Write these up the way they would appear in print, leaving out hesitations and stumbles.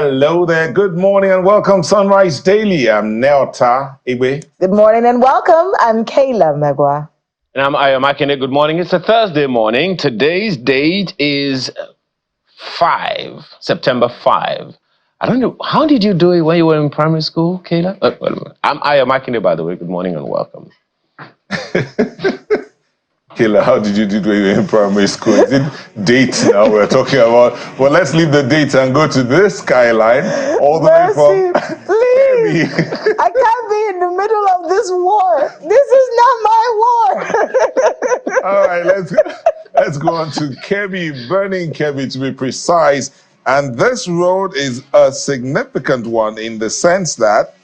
Hello there. Good morning and welcome Sunrise Daily. I'm Neota Igwe. Good morning and welcome. I'm Kayla Megwa. And I'm Ayo Makinde. Good morning. It's a Thursday morning. Today's date is September 5. I don't know. How did you do it when you were in primary school, Kayla? I'm Ayo Makinde, by the way. Good morning and welcome. Kayla, how did you do it when you were in primary school? Is it dates now we're talking about? Well, let's leave the dates and go to this skyline all the way from please. I can't be in the middle of this war. This is not my war. All right, let's go on to Kebbi, burning Kebbi to be precise. And this road is a significant one in the sense that,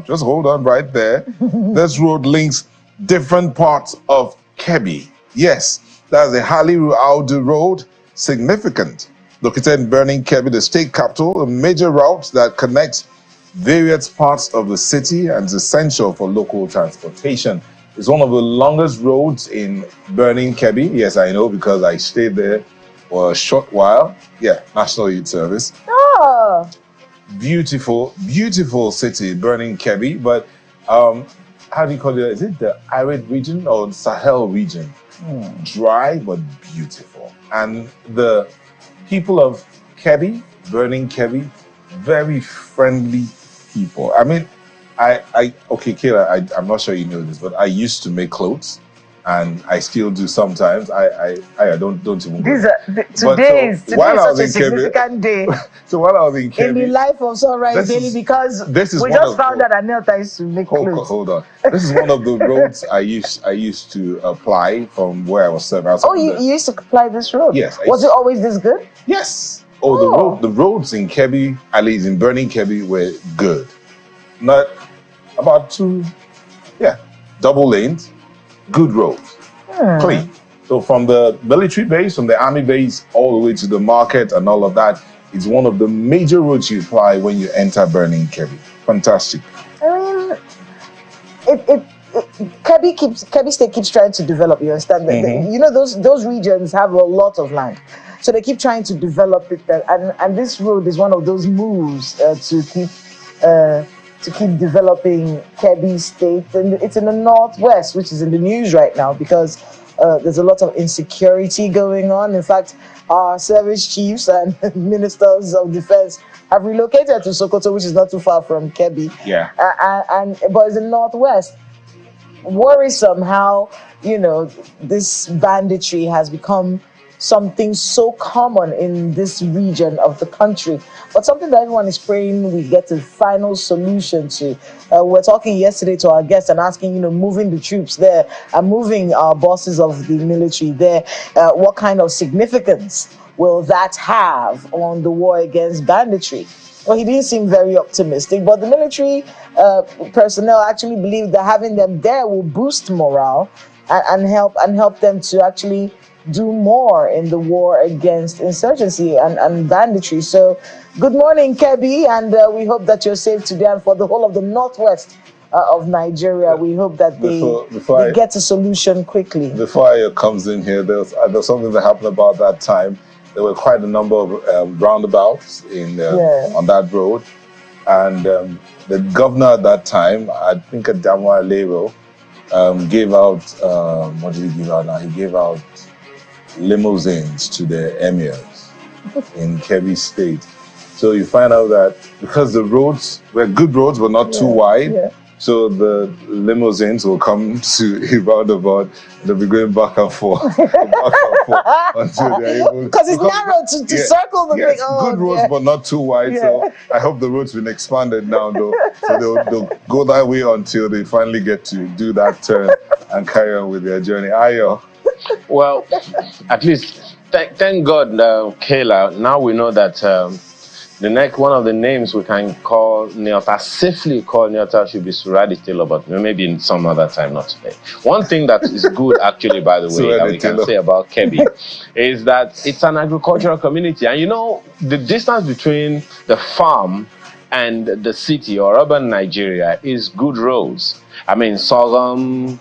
just hold on right there. This road links different parts of Kebbi. Yes, that's the Haliru Audu Road, significant. Located in Burning Kebbi, the state capital, a major route that connects various parts of the city and is essential for local transportation. It's one of the longest roads in Burning Kebbi. Yes, I know because I stayed there for a short while. Yeah, National Youth Service. Oh. Beautiful, beautiful city, Burning Kebbi. But how do you call it? Is it the arid region or the Sahel region? Dry but beautiful. And the people of Kebbi, Burning Kebbi, very friendly people. I mean, okay, Kayla, I'm not sure you know this, but I used to make clothes, and I still do sometimes. I don't even. Today is such a significant day. So while I was in Kebbi, in the life of Sunrise Daily, because we just found out that Neota used to make clothes. Hold on. This is one of the roads I used to apply from where I was serving. You used to apply this road? Yes. Was it always this good? Yes. The roads in Kebbi, at least in Burning Kebbi, were good. Not about double lanes, good roads, clean. So from the military base, from the army base, all the way to the market and all of that, it's one of the major roads you apply when you enter Burning Kebbi. Fantastic. I mean, Kebbi State keeps trying to develop. You understand? You know, those regions have a lot of land, so they keep trying to develop it. And this road is one of those moves to keep developing Kebbi State. And it's in the northwest, which is in the news right now because there's a lot of insecurity going on. In fact, our service chiefs and ministers of defense have relocated to Sokoto, which is not too far from Kebbi. Yeah. But it's in the northwest. Worrisome how, this banditry has become something so common in this region of the country, but something that everyone is praying we get a final solution to. We're talking yesterday to our guests and asking, moving the troops there and moving our bosses of the military there, what kind of significance will that have on the war against banditry? Well, he didn't seem very optimistic, but the military personnel actually believe that having them there will boost morale and help them to actually do more in the war against insurgency and banditry. So good morning, Kebbi, and we hope that you're safe today. And for the whole of the northwest of Nigeria, we hope that they get a solution quickly. Before Ayo comes in here, there's something that happened about that time. There were quite a number of roundabouts on that road. And the governor at that time, I think Adamwa Alero, gave out, what did he give out now? He gave out limousines to the emirs in Kebbi State. So you find out that because the roads were good roads but not too wide, so the limousines will come to a roundabout and they'll be going back and forth until they're able. Because it's narrow to circle the thing. Good roads but not too wide. So I hope the road's been expanded now though. So they'll go that way until they finally get to do that turn and carry on with their journey. Ayo. Well, at least thank God, Kayla. Now we know that one of the names we can call Neota, safely call Neota, should be Suradi Taylor, but maybe in some other time, not today. One thing that is good, actually, by the way, that we can say about Kebbi is that it's an agricultural community. And the distance between the farm and the city or urban Nigeria is good roads. I mean, sorghum,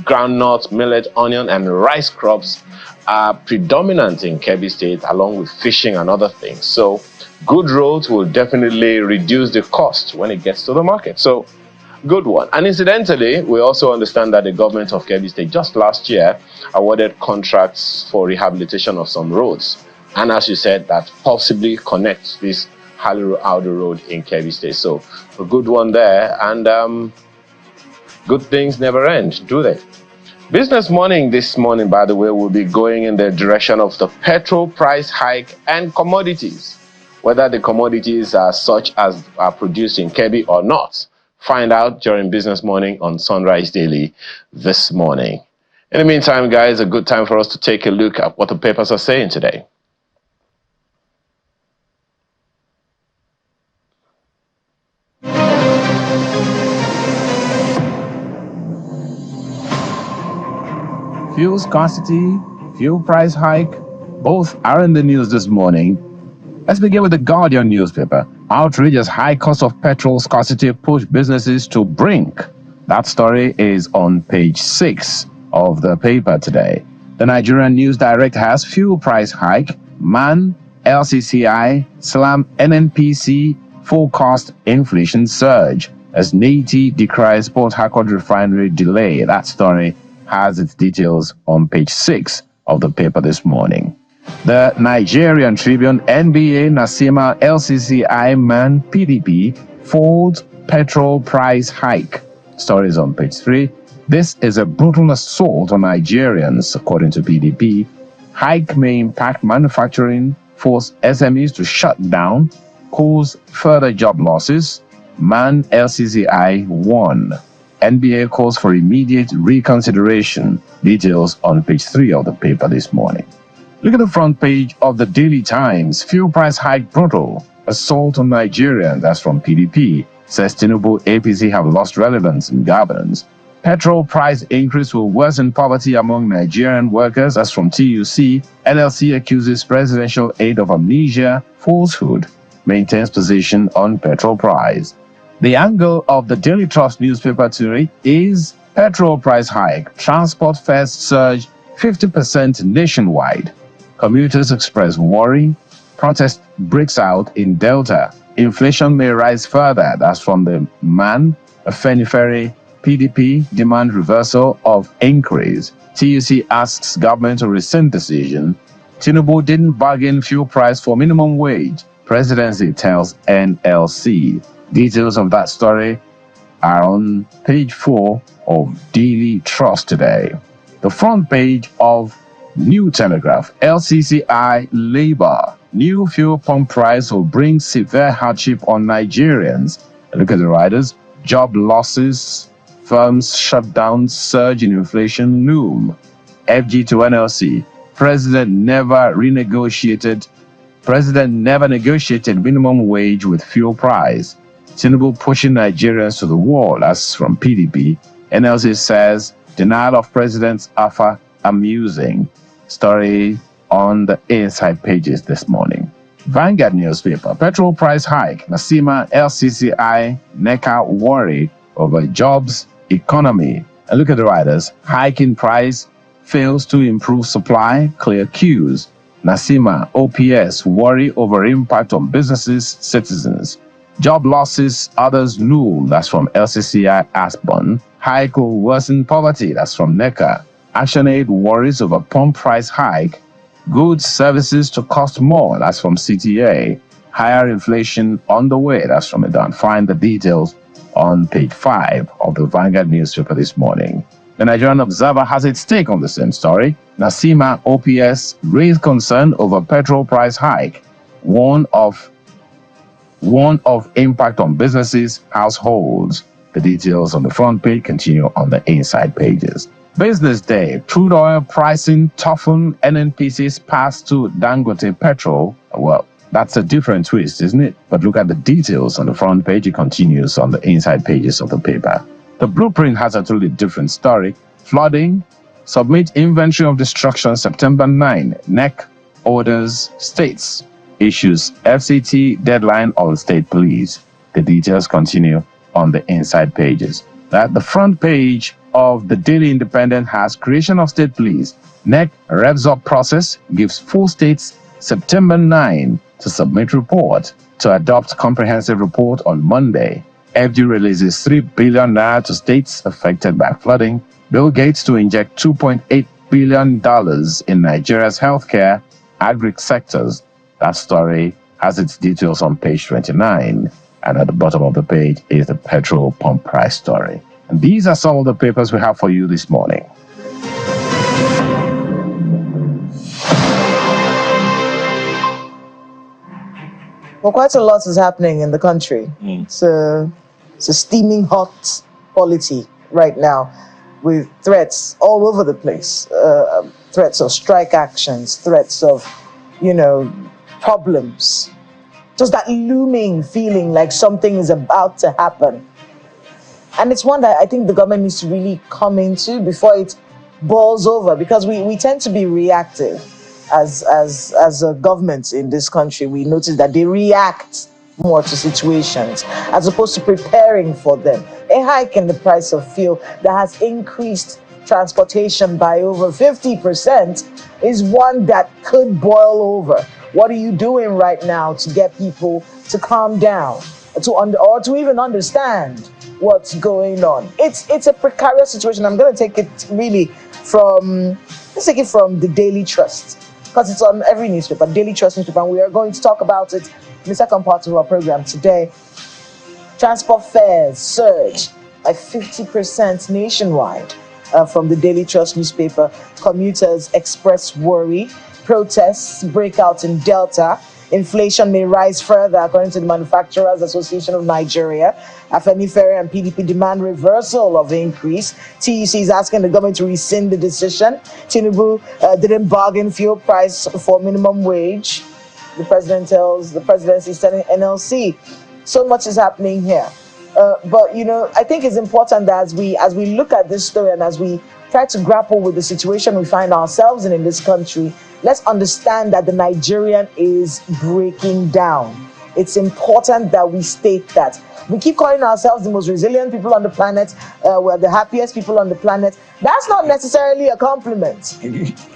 groundnut, millet, onion, and rice crops are predominant in Kebbi State, along with fishing and other things. So good roads will definitely reduce the cost when it gets to the market. So good one. And incidentally, we also understand that the government of Kebbi State just last year awarded contracts for rehabilitation of some roads. And as you said, that possibly connects this Haliru-Audu Road in Kebbi State. So a good one there. And good things never end, do they? Business Morning this morning, by the way, will be going in the direction of the petrol price hike and commodities. Whether the commodities are such as are produced in Kebbi or not, find out during Business Morning on Sunrise Daily this morning. In the meantime, guys, a good time for us to take a look at what the papers are saying today. Fuel scarcity, fuel price hike, both are in the news this morning. Let's begin with the Guardian newspaper. Outrageous high cost of petrol scarcity push businesses to brink. That story is on page 6 of the paper today. The Nigerian News Direct has fuel price hike, MAN, LCCI, slam NNPC, forecast inflation surge as Nati decries Port Harcourt refinery delay. That story has its details on page 6 of the paper this morning. The Nigerian Tribune, NBA, Nasima, LCCI, MAN, PDP folds petrol price hike. Stories on page 3. This is a brutal assault on Nigerians, according to PDP. Hike may impact manufacturing, force SMEs to shut down, cause further job losses. MAN, LCCI, won. NBA calls for immediate reconsideration. Details on page 3 of the paper this morning. Look at the front page of the Daily Times. Fuel price hike brutal. Assault on Nigerians. That's from PDP. Says Tinubu APC have lost relevance in governance. Petrol price increase will worsen poverty among Nigerian workers. That's from TUC. NLC accuses presidential aide of amnesia. Falsehood. Maintains position on petrol price. The angle of the Daily Trust newspaper today is petrol price hike. Transport fares surge 50% nationwide. Commuters express worry. Protest breaks out in Delta. Inflation may rise further. That's from the MAN, Afenifere, PDP demand reversal of increase. TUC asks government to rescind decision. Tinubu didn't bargain fuel price for minimum wage. Presidency tells NLC. Details of that story are on page 4 of Daily Trust today. The front page of New Telegraph, LCCI Labour. New fuel pump price will bring severe hardship on Nigerians. Look at the riders. Job losses, firms shut down, surge in inflation loom. FG to NLC. President never negotiated minimum wage with fuel price. Tinubu pushing Nigerians to the wall. That's from PDP. NLC says denial of president's offer amusing. Story on the inside pages this morning. Vanguard newspaper. Petrol price hike. Nasima, LCCI, NECA worry over jobs, economy. And look at the riders. Hiking price fails to improve supply. Clear queues. Nasima, OPS worry over impact on businesses, citizens. Job losses, others loom. That's from LCCI Asbon. Hike will worsen poverty. That's from NECA. ActionAid worries over pump price hike. Goods, services to cost more. That's from CTA. Higher inflation on the way. That's from Edan. Find the details on page 5 of the Vanguard newspaper this morning. The Nigerian Observer has its take on the same story. Nasima OPS raised concern over petrol price hike. Warn of impact on businesses, households. The details on the front page continue on the inside pages. Business Day, crude oil pricing toughen NNPC's pass to Dangote petrol. Well, that's a different twist, isn't it? But look at the details on the front page. It continues on the inside pages of the paper. The Blueprint has a totally different story. Flooding, submit inventory of destruction September 9. NEC orders states. Issues FCT deadline on state police. The details continue on the inside pages. that the front page of the Daily Independent has creation of state police. NEC revs up process, gives full states September 9 to submit report to adopt comprehensive report on Monday. FD releases $3 billion to states affected by flooding. Bill Gates to inject $2.8 billion in Nigeria's healthcare, agri sectors. That story has its details on page 29. And at the bottom of the page is the petrol pump price story. And these are some of the papers we have for you this morning. Well, quite a lot is happening in the country. It's a steaming hot polity right now, with threats all over the place. Threats of strike actions, threats of, problems. Just that looming feeling like something is about to happen. And it's one that I think the government needs to really come into before it boils over, because we tend to be reactive as a government in this country. We notice that they react more to situations as opposed to preparing for them. A hike in the price of fuel that has increased transportation by over 50% is one that could boil over. What are you doing right now to get people to calm down, or to even understand what's going on? It's a precarious situation. I'm going to take it really from the Daily Trust, because it's on every newspaper, Daily Trust newspaper, and we are going to talk about it in the second part of our program today. Transport fares surge by 50% nationwide. From the Daily Trust newspaper, commuters express worry. Protests break out in Delta. Inflation may rise further, according to the Manufacturers Association of Nigeria. Afenifere and PDP demand reversal of the increase. TUC is asking the government to rescind the decision. Tinubu didn't bargain fuel price for minimum wage. The presidency is telling NLC. So much is happening here. But I think it's important that as we look at this story and as we try to grapple with the situation we find ourselves in this country, let's understand that the Nigerian is breaking down. It's important that we state that. We keep calling ourselves the most resilient people on the planet. We're the happiest people on the planet. That's not necessarily a compliment.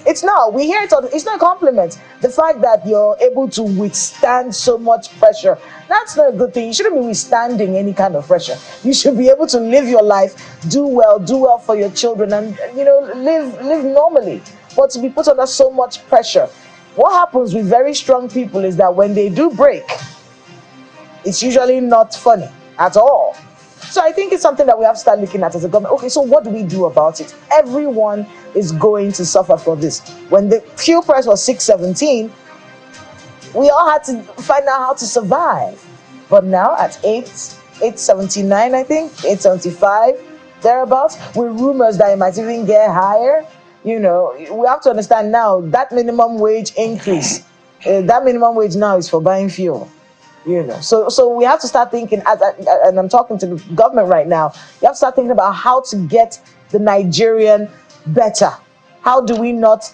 It's not. We hear it. It's not a compliment. The fact that you're able to withstand so much pressure, that's not a good thing. You shouldn't be withstanding any kind of pressure. You should be able to live your life, do well for your children, and live normally. But to be put under so much pressure, what happens with very strong people is that when they do break, it's usually not funny at all. So I think it's something that we have to start looking at as a government. Okay, so what do we do about it? Everyone is going to suffer for this. When the fuel price was $6.17, we all had to find out how to survive. But now at $8.79, I think, $8.75, thereabouts, with rumors that it might even get higher. We have to understand now that minimum wage increase, that minimum wage now is for buying fuel. So we have to start thinking, and I'm talking to the government right now, you have to start thinking about how to get the Nigerian better. How do we not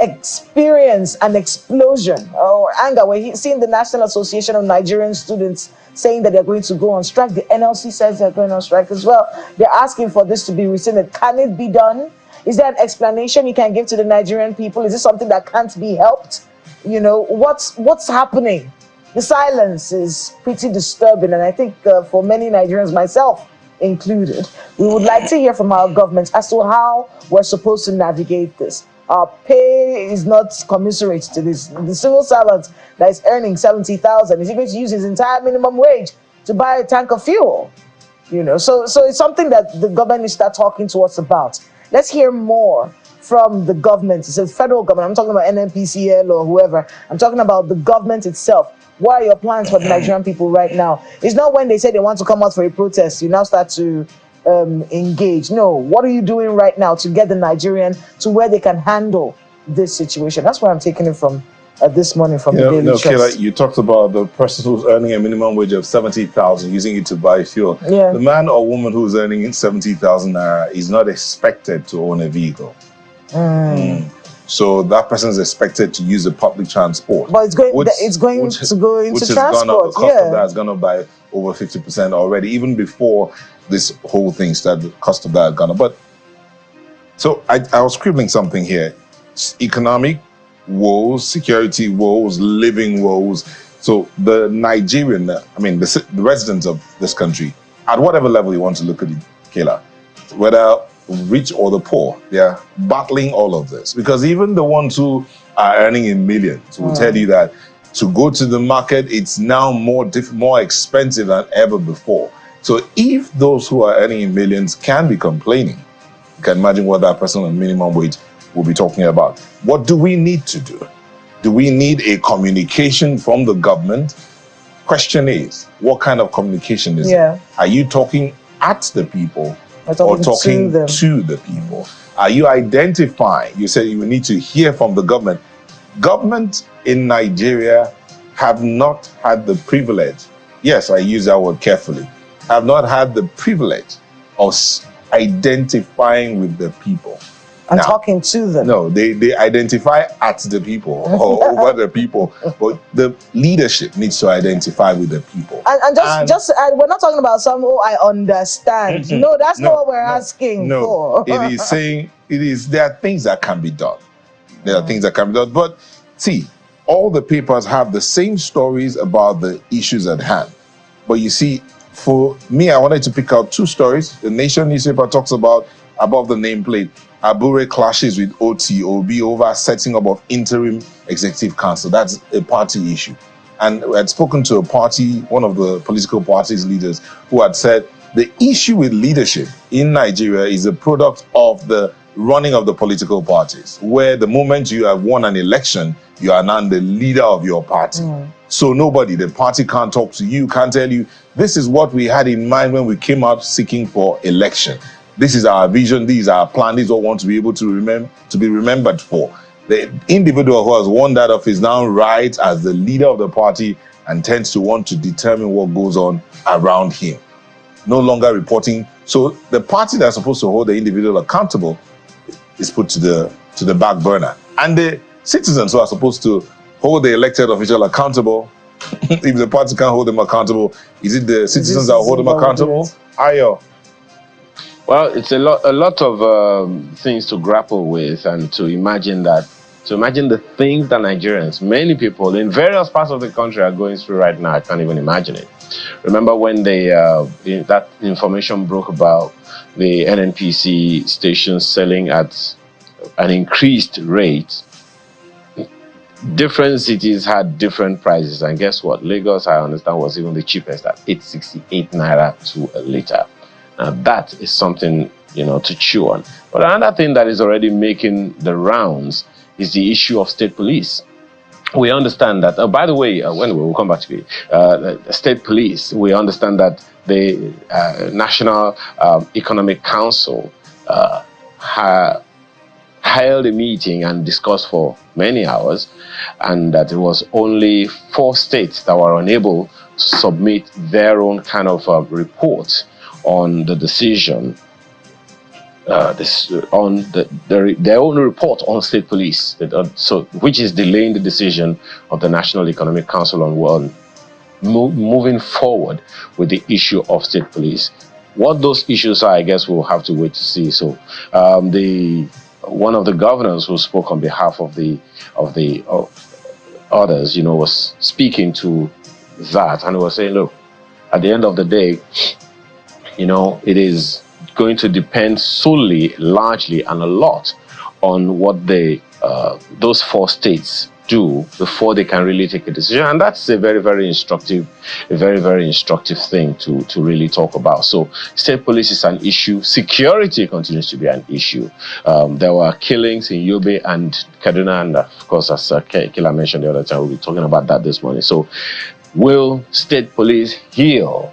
experience an explosion or anger? We're seeing the National Association of Nigerian Students saying that they're going to go on strike. The NLC says they're going on strike as well. They're asking for this to be rescinded. Can it be done? Is there an explanation you can give to the Nigerian people? Is this something that can't be helped? What's happening? The silence is pretty disturbing, and I think for many Nigerians, myself included, we would like to hear from our government as to how we're supposed to navigate this. Our pay is not commensurate to this. The civil servant that is earning 70,000, is he going to use his entire minimum wage to buy a tank of fuel? So it's something that the government needs to start talking to us about. Let's hear more from the government. It's the federal government. I'm talking about NNPCL or whoever. I'm talking about the government itself. What are your plans for the Nigerian people right now? It's not when they say they want to come out for a protest, you now start to engage. No, what are you doing right now to get the Nigerian to where they can handle this situation? That's where I'm taking it from this morning from the Daily Trust. You talked about the person who's earning a minimum wage of 70,000 using it to buy fuel. Yeah. The man or woman who's earning 70,000 naira is not expected to own a vehicle. So that person is expected to use the public transport. But it's going to go into transport. The cost of that has gone up by over 50% already, even before this whole thing started, the cost of that had gone up. But so I was scribbling something here. Economic woes, security woes, living woes. So the Nigerian, the residents of this country, at whatever level you want to look at it, Kayla, whether rich or the poor, they are battling all of this. Because even the ones who are earning in millions will tell you that to go to the market, it's now more expensive than ever before. So if those who are earning in millions can be complaining, you can imagine what that person on minimum wage will be talking about. What do we need to do? Do we need a communication from the government? Question is, what kind of communication is it? Are you talking at the people or talking to the people? Are you identifying? You said you need to hear from the government. Government in Nigeria have not had the privilege, yes, I use that word carefully, have not had the privilege of identifying with the people. And talking to them. No, they identify at the people or over the people, but the leadership needs to identify with the people. And we're not talking about some, I understand. No, that's not what we're asking for. It is saying, there are things that can be done. There are things that can be done. But see, all the papers have the same stories about the issues at hand. But you see, for me, I wanted to pick out two stories. The Nation newspaper talks about, above the nameplate, Abure clashes with OTOB over setting up of interim executive council. That's a party issue. And I had spoken to a party, one of the political party's leaders, who had said the issue with leadership in Nigeria is a product of the running of the political parties, where the moment you have won an election, you are now the leader of your party. So the party can't talk to you, can't tell you, this is what we had in mind when we came out seeking for election. This is our vision, these are our plan, these are what we want to be able to be remembered for. The individual who has won that office now rides as the leader of the party and tends to want to determine what goes on around him. No longer reporting. So the party that's supposed to hold the individual accountable is put to the back burner. And the citizens who are supposed to hold the elected official accountable, if the party can't hold them accountable, is it the citizens that hold them accountable? Ayo. Well, it's a lot of things to grapple with, and to imagine the things that Nigerians, many people in various parts of the country are going through right now. I can't even imagine it. Remember when that information broke about the NNPC stations selling at an increased rate? Different cities had different prices, and guess what? Lagos, I understand, was even the cheapest at 868 naira to a liter. Now that is something, to chew on. But another thing that is already making the rounds is the issue of state police. We understand that, by the way, we'll come back to the state police. We understand that the National Economic Council held a meeting and discussed for many hours, and that it was only 4 states that were unable to submit their own kind of report on the decision, their own report on state police, which is delaying the decision of the National Economic Council on moving forward with the issue of state police. What those issues are, I guess we'll have to wait to see. So, one of the governors who spoke on behalf of the others, was speaking to that, and was saying, look, at the end of the day, it is going to depend solely, largely, and a lot on what those 4 states do before they can really take a decision. And that's a very, very instructive thing to really talk about. So state police is an issue. Security continues to be an issue. There were killings in Yobe and Kaduna, and of course, as Kila mentioned the other time, we'll be talking about that this morning. So will state police heal,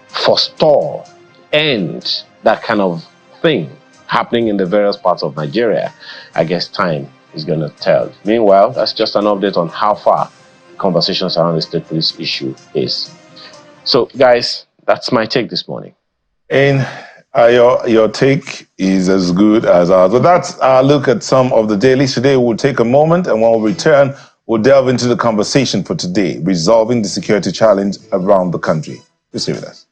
forestall, end that kind of thing happening in the various parts of Nigeria? I guess time is going to tell. Meanwhile, that's just an update on how far conversations around the state police issue is. So, guys, that's my take this morning. And your take is as good as ours. But that's our look at some of the dailies today. We'll take a moment, and when we return, we'll delve into the conversation for today, resolving the security challenge around the country. Just stay with us.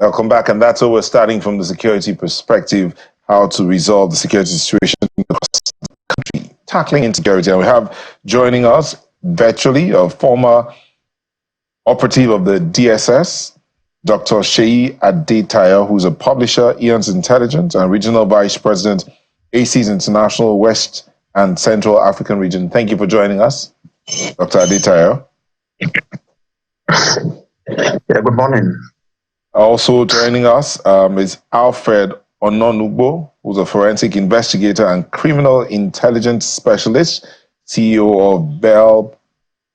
Welcome back. And that's where we're starting from the security perspective, how to resolve the security situation across the country, tackling insecurity. And we have joining us virtually a former operative of the DSS, Dr. Seyi Adetayo, who's a publisher, Eon's Intelligence, and Regional Vice President, AC's International West and Central African Region. Thank you for joining us, Dr. Adetayo. Yeah, good morning. Also joining us is Alfred Ononugbo, who's a forensic investigator and criminal intelligence specialist, CEO of Bell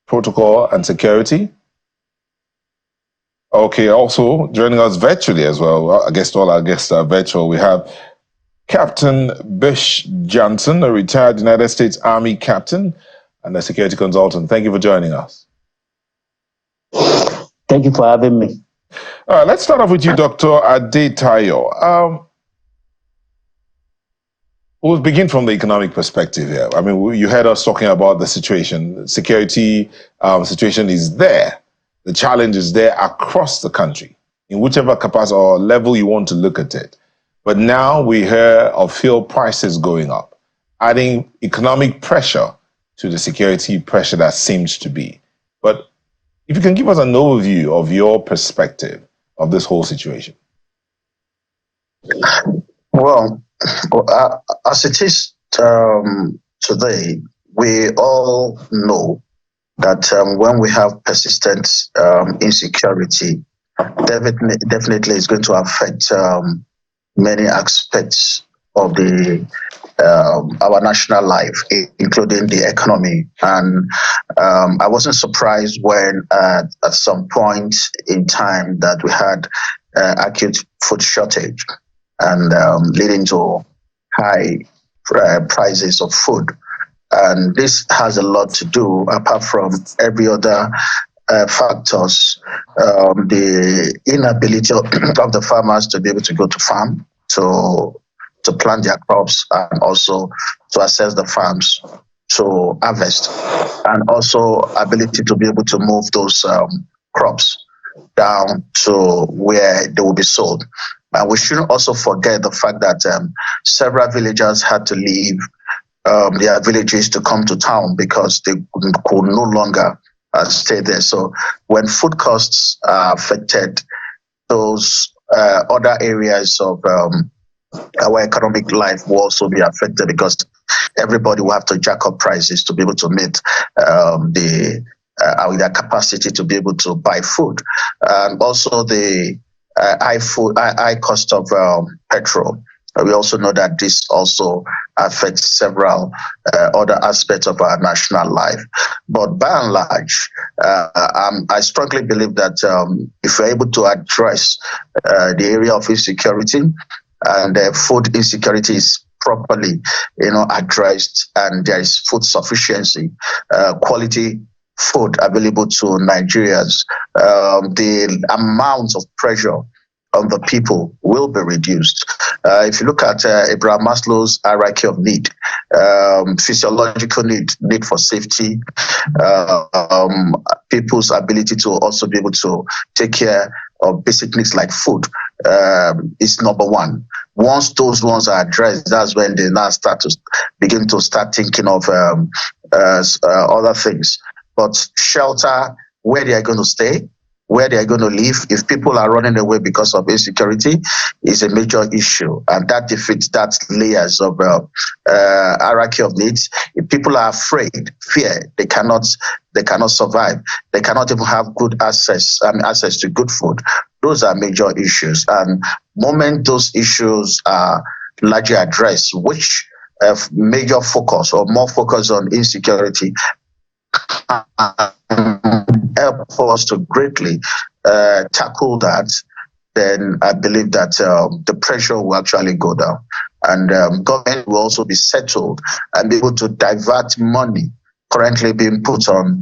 Protocol and Security. Okay, also joining us virtually as well. I guess all our guests are virtual. We have Captain Bish Johnson, a retired United States Army captain and a security consultant. Thank you for joining us. Thank you for having me. All right, let's start off with you, Dr. Adetayo. We'll begin from the economic perspective here. I mean, you heard us talking about the situation. The security situation is there. The challenge is there across the country, in whichever capacity or level you want to look at it. But now we hear of fuel prices going up, adding economic pressure to the security pressure that seems to be. But if you can give us an overview of your perspective of this whole situation. Well, as it is today, we all know that when we have persistent insecurity, definitely is going to affect many aspects of the our national life, including the economy. And I wasn't surprised when at some point in time that we had acute food shortage and leading to high prices of food. And this has a lot to do, apart from every other factors, the inability of the farmers to be able to go to farm to plant their crops and also to access the farms to harvest, and also ability to be able to move those crops down to where they will be sold. And we shouldn't also forget the fact that several villagers had to leave their villages to come to town because they could no longer stay there. So when food costs are affected, those other areas of our economic life will also be affected because everybody will have to jack up prices to be able to meet their capacity to be able to buy food. And also the high cost of petrol. We also know that this also affects several other aspects of our national life. But by and large, I strongly believe that if we're able to address the area of insecurity and food insecurity is properly, addressed, and there is food sufficiency, quality food available to Nigerians, the amount of pressure on the people will be reduced. If you look at Abraham Maslow's hierarchy of need, physiological need for safety, people's ability to also be able to take care of basic needs like food is number one. Once those ones are addressed, that's when they now begin to start thinking of other things. But shelter, where they are going to stay, where they are going to live, if people are running away because of insecurity, is a major issue, and that defeats that layers of hierarchy of needs. If people are afraid, fear, they cannot survive. They cannot even have good access to good food. Those are major issues, and moment those issues are largely addressed, which a major focus or more focus on insecurity help us to greatly tackle that, then I believe that the pressure will actually go down, and government will also be settled and be able to divert money currently being put on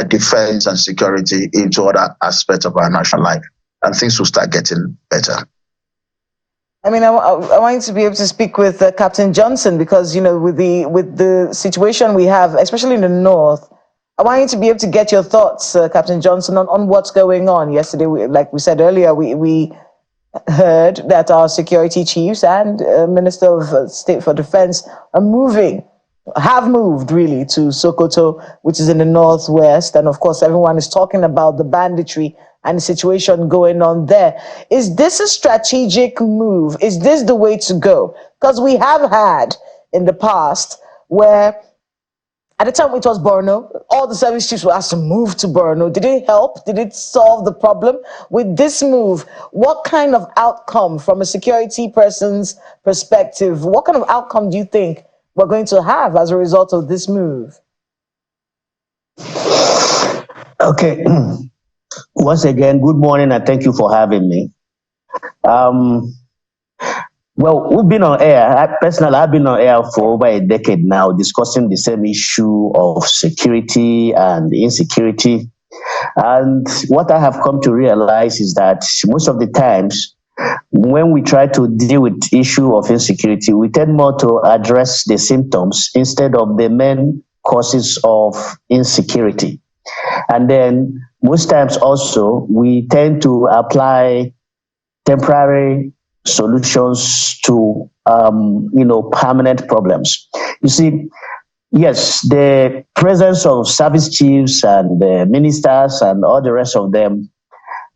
defense and security into other aspects of our national life, and things will start getting better. I mean, I want you to be able to speak with Captain Johnson, because, you know, with the situation we have, especially in the north, I want you to be able to get your thoughts, Captain Johnson, on what's going on. Yesterday, like we said earlier, we heard that our security chiefs and Minister of State for Defense have moved really to Sokoto, which is in the northwest. And of course, everyone is talking about the banditry and the situation going on there. Is this a strategic move? Is this the way to go? Because we have had in the past where, at the time it was Borno, all the service chiefs were asked to move to Borno. Did it help? Did it solve the problem? With this move, what kind of outcome, from a security person's perspective, what kind of outcome do you think we're going to have as a result of this move? Okay. Once again, good morning and thank you for having me. Well, we've been on air. I've been on air for over a decade now, discussing the same issue of security and insecurity. And what I have come to realize is that most of the times, when we try to deal with the issue of insecurity, we tend more to address the symptoms instead of the main causes of insecurity. And then most times also, we tend to apply temporary solutions to permanent problems. You see, yes, the presence of service chiefs and ministers and all the rest of them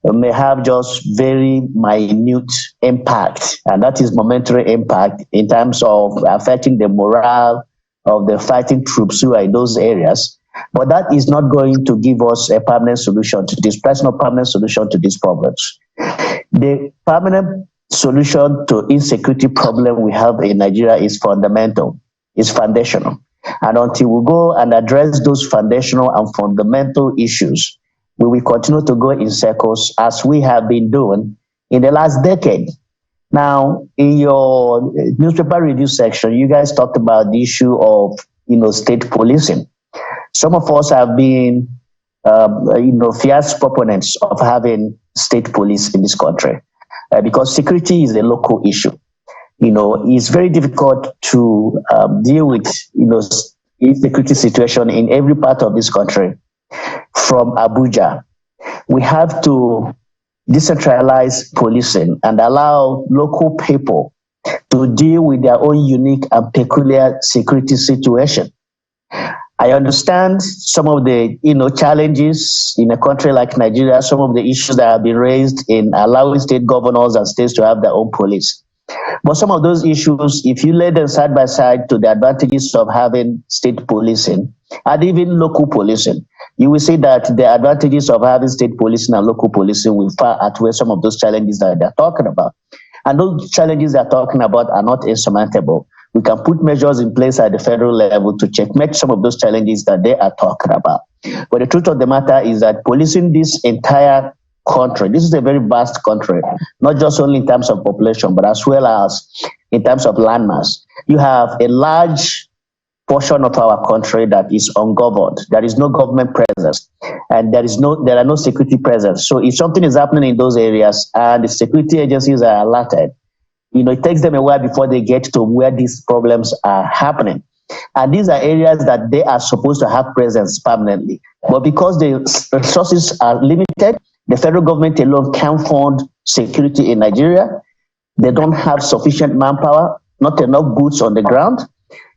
may have just very minute impact, and that is momentary impact in terms of affecting the morale of the fighting troops who are in those areas. But that is not going to give us a permanent solution to this, personal permanent solution to these problems. The permanent solution to insecurity problem we have in Nigeria is fundamental, is foundational. And until we go and address those foundational and fundamental issues, we will continue to go in circles as we have been doing in the last decade. Now, in your newspaper review section, you guys talked about the issue of, state policing. Some of us have been, fierce proponents of having state police in this country because security is a local issue. It's very difficult to deal with, insecurity situation in every part of this country. From Abuja, we have to decentralize policing and allow local people to deal with their own unique and peculiar security situation. I understand some of the challenges in a country like Nigeria, some of the issues that have been raised in allowing state governors and states to have their own police. But some of those issues, if you lay them side by side to the advantages of having state policing and even local policing, you will see that the advantages of having state policing and local policing will far outweigh some of those challenges that they're talking about. And those challenges they're talking about are not insurmountable. We can put measures in place at the federal level to checkmate some of those challenges that they are talking about. But the truth of the matter is that policing this entire country, this is a very vast country, not just only in terms of population, but as well as in terms of landmass. You have a large portion of our country that is ungoverned. There is no government presence, and there are no security presence. So if something is happening in those areas and the security agencies are alerted, it takes them a while before they get to where these problems are happening. And these are areas that they are supposed to have presence permanently. But because the resources are limited, the federal government alone can't fund security in Nigeria. They don't have sufficient manpower, not enough boots on the ground.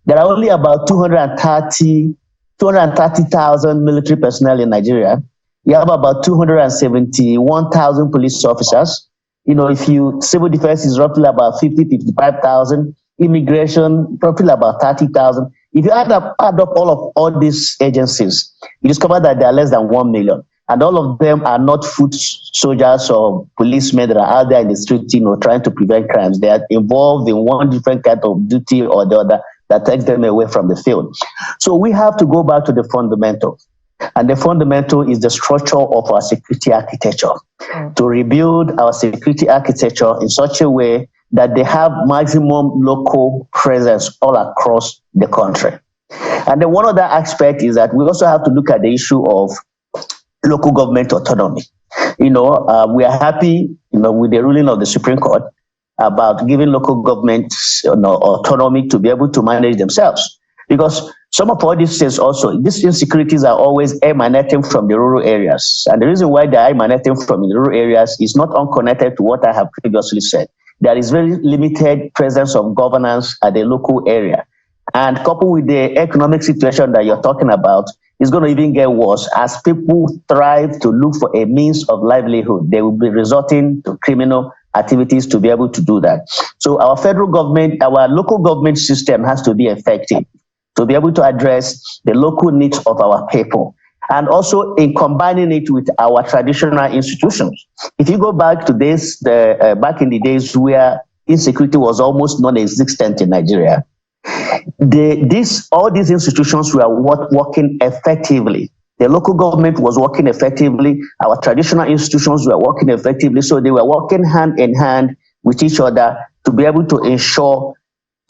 There are only about 230,000 military personnel in Nigeria. You have about 271,000 police officers. If civil defense is roughly about 55,000, immigration roughly about 30,000. If you add up all these agencies, you discover that there are less than 1 million. And all of them are not foot soldiers or policemen that are out there in the street, trying to prevent crimes. They are involved in one different kind of duty or the other, that takes them away from the field. So we have to go back to the fundamental. And the fundamental is the structure of our security architecture, to rebuild our security architecture in such a way that they have maximum local presence all across the country. And then one other aspect is that we also have to look at the issue of local government autonomy. We are happy, with the ruling of the Supreme Court about giving local governments autonomy to be able to manage themselves. Because some of all these things also, these insecurities are always emanating from the rural areas. And the reason why they are emanating from the rural areas is not unconnected to what I have previously said. There is very limited presence of governance at the local area. And coupled with the economic situation that you're talking about, it's going to even get worse as people strive to look for a means of livelihood. They will be resorting to criminal activities to be able to do that. So our federal government, our local government system has to be effective to be able to address the local needs of our people, and also in combining it with our traditional institutions. If you go back to back in the days where insecurity was almost non-existent in Nigeria, all these institutions were working effectively. The local government was working effectively. Our traditional institutions were working effectively. So they were working hand in hand with each other to be able to ensure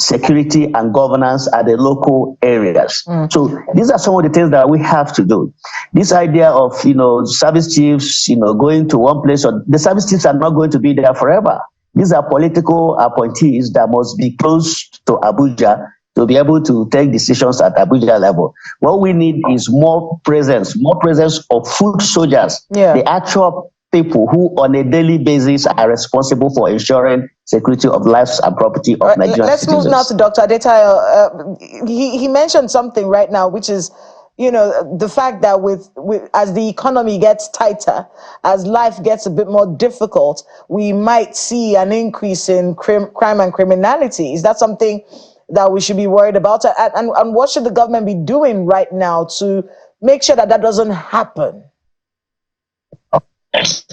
security and governance at the local areas. So these are some of the things that we have to do. This idea of, service chiefs, going to one place, or the service chiefs are not going to be there forever. These are political appointees that must be close to Abuja to be able to take decisions at Abuja level. What we need is more presence of foot soldiers, the actual people who on a daily basis are responsible for ensuring security of lives and property of Nigerian Let's citizens. move now to Dr. Adetayo. He mentioned something right now, which is, the fact that with as the economy gets tighter, as life gets a bit more difficult, we might see an increase in crime and criminality. Is that something that we should be worried about? And what should the government be doing right now to make sure that that doesn't happen? Is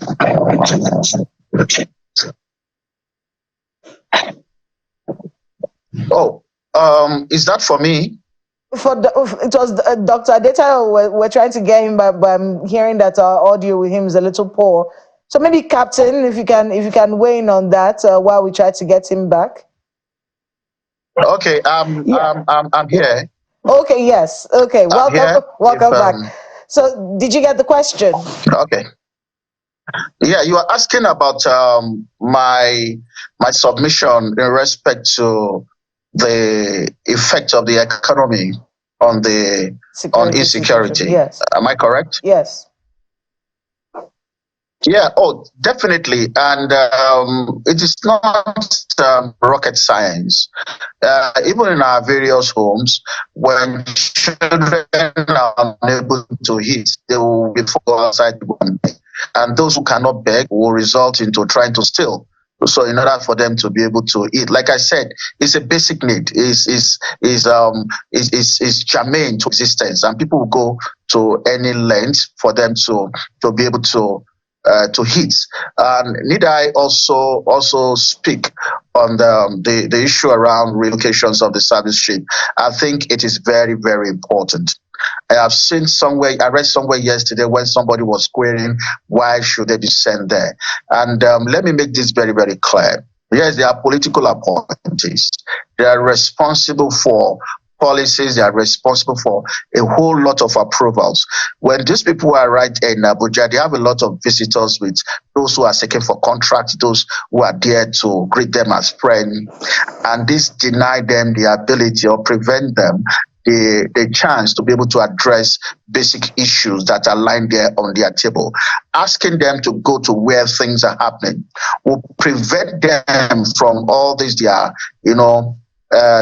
that for me? It was Dr. Adetayo. We're trying to get him, but I'm hearing that our audio with him is a little poor. So maybe, Captain, if you can weigh in on that while we try to get him back. Okay, I'm here. Okay, yes. Okay, welcome back. So, did you get the question? Okay. Yeah, you are asking about my submission in respect to the effect of the economy on insecurity. Yes. Am I correct? Yes. Yeah. Oh, definitely. And it is not rocket science. Even in our various homes, when children are unable to eat, they will be forced outside to go and beg. And those who cannot beg will result into trying to steal. So in order for them to be able to eat, like I said, it's a basic need. Is germane to existence, and people will go to any length for them to be able to eat. Need I also speak on the issue around relocations of the service ship? I think it is very, very important. I read somewhere yesterday when somebody was querying why should they be sent there. And let me make this very, very clear. Yes, they are political appointees. They are responsible for policies. They are responsible for a whole lot of approvals. When these people are right in Abuja, they have a lot of visitors, with those who are seeking for contracts, those who are there to greet them as friends, and this deny them the ability or prevent them the chance to be able to address basic issues that are lying there on their table. Asking them to go to where things are happening will prevent them from all these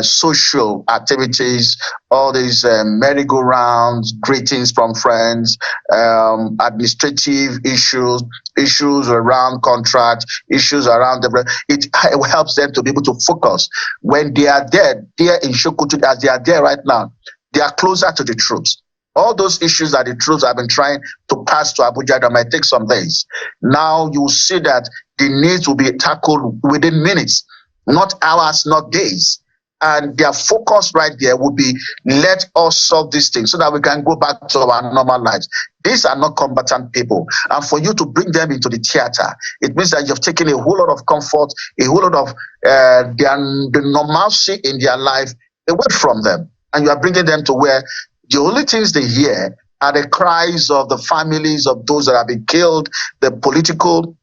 social activities, all these merry-go-rounds, greetings from friends, administrative issues around contracts, issues around it helps them to be able to focus. When they are there in Sokoto, as they are there right now, they are closer to the troops. All those issues that the troops have been trying to pass to Abuja that might take some days. Now you see that the needs will be tackled within minutes, not hours, not days. and their focus right there would be, let us solve this thing so that we can go back to our normal lives. These are not combatant people. And for you to bring them into the theater, it means that you've taken a whole lot of comfort, a whole lot of the normalcy in their life away from them. And you are bringing them to where the only things they hear are the cries of the families of those that have been killed, the political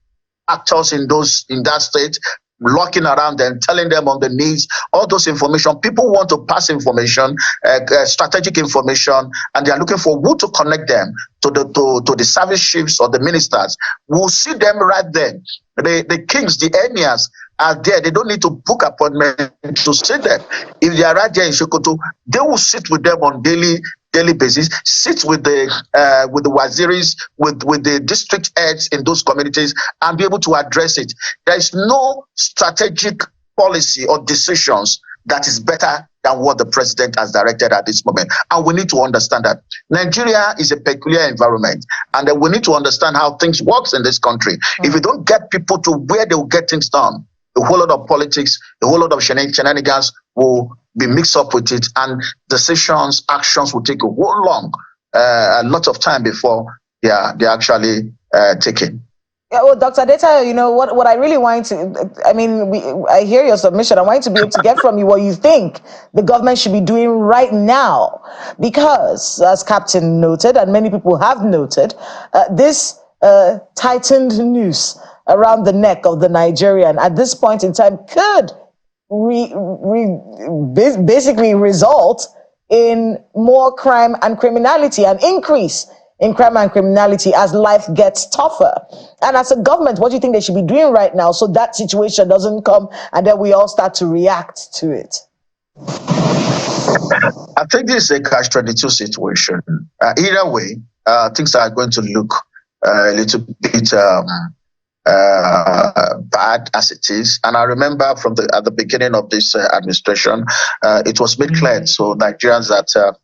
actors in that state, locking around them, telling them on the knees, all those information. People want to pass information, strategic information, and they are looking for who to connect them to the service chiefs or the ministers. We'll see them right there. The kings, the emirs are there. They don't need to book appointment to see them. If they are right there in Sokoto, they will sit with them on daily basis, sit with the waziris, with the district heads in those communities, and be able to address it. There is no strategic policy or decisions that is better than what the president has directed at this moment. And we need to understand that Nigeria is a peculiar environment, and we need to understand how things work in this country. If you don't get people to where they will get things done, a whole lot of politics, a whole lot of shenanigans will be mixed up with it, and decisions, actions will take a lot of time before they're actually taken. Yeah, well, Dr. Data, you know what I really want to, I hear your submission. I want to be able to get from you what you think the government should be doing right now, because as Captain noted, and many people have noted, this tightened noose around the neck of the Nigerian at this point in time could basically result in more crime and criminality, an increase in crime and criminality as life gets tougher. And as a government, what do you think they should be doing right now so that situation doesn't come and then we all start to react to it? I think this is a catch-22 situation. Either way, things are going to look a little bit bad as it is. And I remember at the beginning of this administration, it was made clear to Nigerians that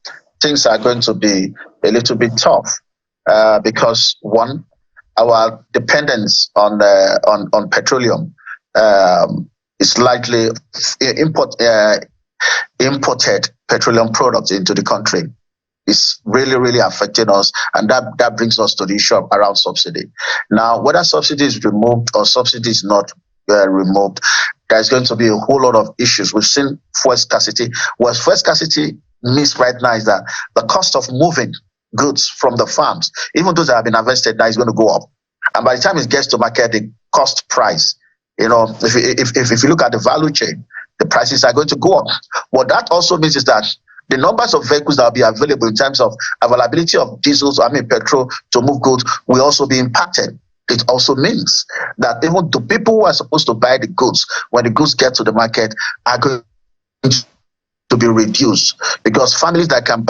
things are going to be a little bit tough because, one, our dependence on petroleum is likely imported petroleum products into the country. Is really, really affecting us, and that brings us to the issue around subsidy. Now, whether subsidy is removed or subsidy is not removed, there's going to be a whole lot of issues. We've seen fuel scarcity. What fuel scarcity means right now is that the cost of moving goods from the farms, even those that have been harvested, now is going to go up. And by the time it gets to market, the cost price, if you look at the value chain, the prices are going to go up. What that also means is that the numbers of vehicles that will be available in terms of availability of petrol to move goods will also be impacted. It also means that even the people who are supposed to buy the goods, when the goods get to the market, are going to be reduced, because families that can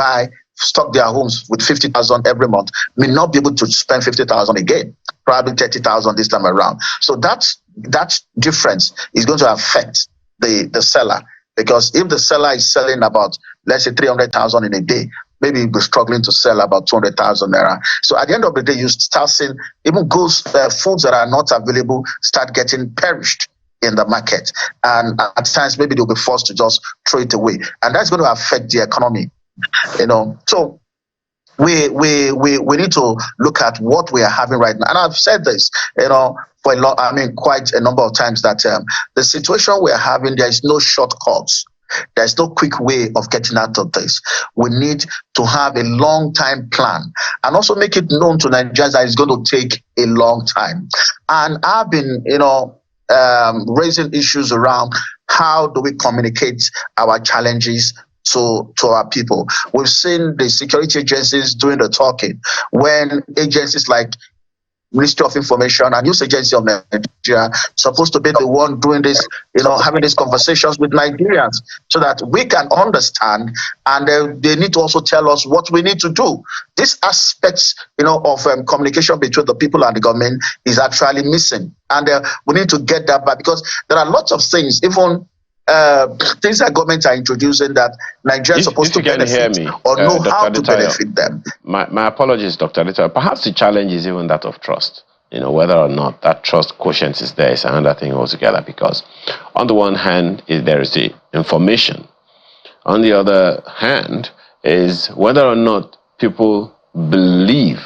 stock their homes with 50,000 every month may not be able to spend 50,000 again, probably 30,000 this time around. So that difference is going to affect the seller. Because if the seller is selling about, let's say, 300,000 in a day, maybe you'll be struggling to sell about 200,000 naira. So at the end of the day, you start seeing even goods, foods that are not available start getting perished in the market. And at times, maybe they'll be forced to just throw it away. And that's going to affect the economy. So we need to look at what we are having right now. And I've said this, for quite a number of times, that the situation we're having, there is no shortcuts. There's no quick way of getting out of this. We need to have a long-time plan and also make it known to Nigerians that it's going to take a long time. And I've been, raising issues around how do we communicate our challenges to our people. We've seen the security agencies doing the talking when agencies like Ministry of Information and News Agency of Nigeria supposed to be the one doing this, having these conversations with Nigerians so that we can understand, and they need to also tell us what we need to do. This aspects, of communication between the people and the government is actually missing, and we need to get that back, because there are lots of things, even things that governments are introducing that Nigerians are supposed to benefit or know how to benefit them. My apologies, Dr. Lito. Perhaps the challenge is even that of trust. Whether or not that trust quotient is there is another thing altogether, because on the one hand, there is the information on the other hand, is whether or not people believe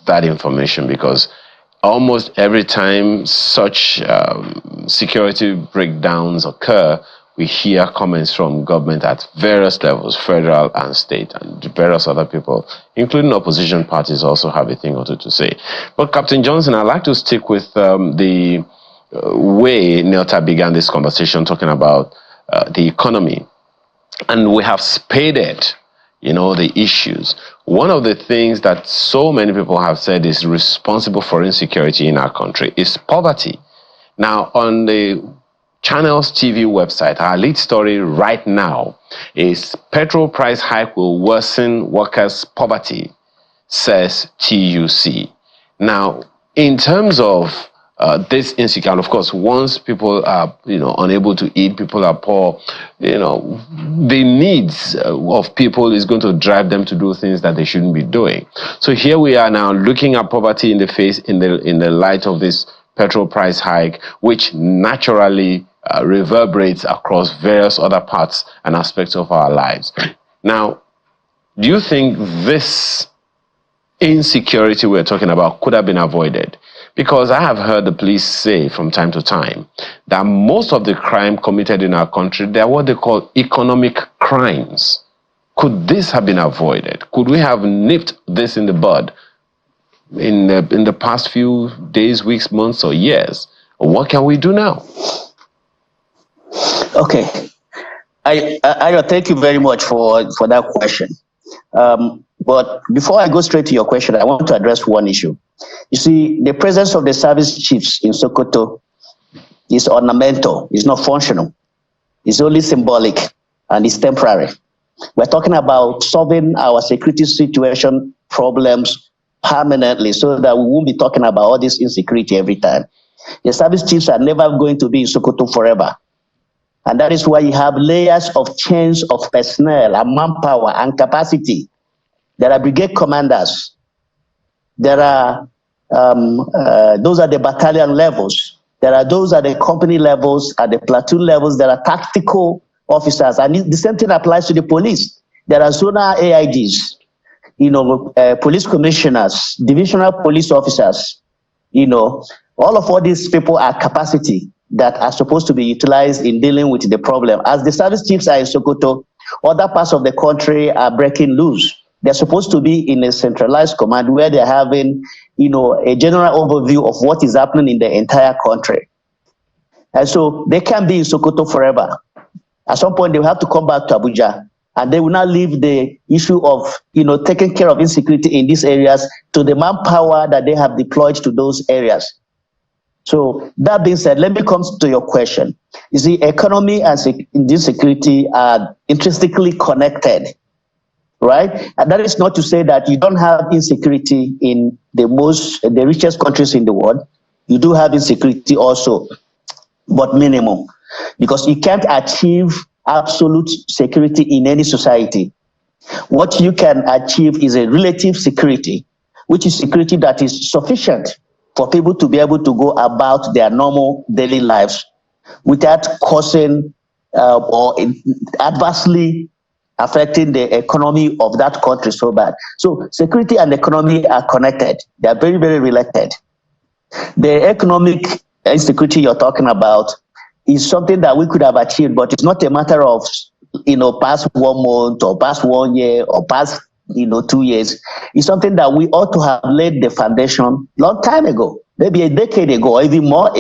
that information, because almost every time such security breakdowns occur, we hear comments from government at various levels, federal and state, and various other people, including opposition parties, also have a thing or two to say. But Captain Johnson, I'd like to stick with the way Neota began this conversation, talking about the economy. And we have spaded, the issues. One of the things that so many people have said is responsible for insecurity in our country is poverty. Now, on the Channels TV website, our lead story right now is petrol price hike will worsen workers' poverty, says TUC. Now, in terms of this insecurity, of course, once people are, unable to eat, people are poor, the needs of people is going to drive them to do things that they shouldn't be doing. So here we are now looking at poverty in the face in the light of this petrol price hike, which naturally reverberates across various other parts and aspects of our lives. Now, do you think this insecurity we're talking about could have been avoided? Because I have heard the police say from time to time that most of the crime committed in our country, they're what they call economic crimes. Could this have been avoided? Could we have nipped this in the bud in the past few days, weeks, months, or years? What can we do now? Okay. I thank you very much for that question. But before I go straight to your question, I want to address one issue. You see, the presence of the service chiefs in Sokoto is ornamental, it's not functional. It's only symbolic and it's temporary. We're talking about solving our security situation problems permanently so that we won't be talking about all this insecurity every time. The service chiefs are never going to be in Sokoto forever. And that is why you have layers of change of personnel and manpower and capacity. There are brigade commanders. There are, those are the battalion levels. There are those at the company levels, at the platoon levels. There are tactical officers. And the same thing applies to the police. There are zonal AIDs, police commissioners, divisional police officers. All of these people are capacity that are supposed to be utilized in dealing with the problem. As the service chiefs are in Sokoto, other parts of the country are breaking loose. They're supposed to be in a centralized command where they're having, a general overview of what is happening in the entire country. And so they can't be in Sokoto forever. At some point, they will have to come back to Abuja, and they will not leave the issue of, taking care of insecurity in these areas to the manpower that they have deployed to those areas. So that being said, let me come to your question. You see, economy and insecurity are intrinsically connected, right? And that is not to say that you don't have insecurity in the richest countries in the world. You do have insecurity also, but minimum, because you can't achieve absolute security in any society. What you can achieve is a relative security, which is security that is sufficient for people to be able to go about their normal daily lives without causing or adversely affecting the economy of that country so bad. So security and economy are connected. They are very, very related. The economic insecurity you're talking about is something that we could have achieved, but it's not a matter of, past 1 month or past 1 year or past 2 years. It's something that we ought to have laid the foundation long time ago, maybe a decade ago, or even more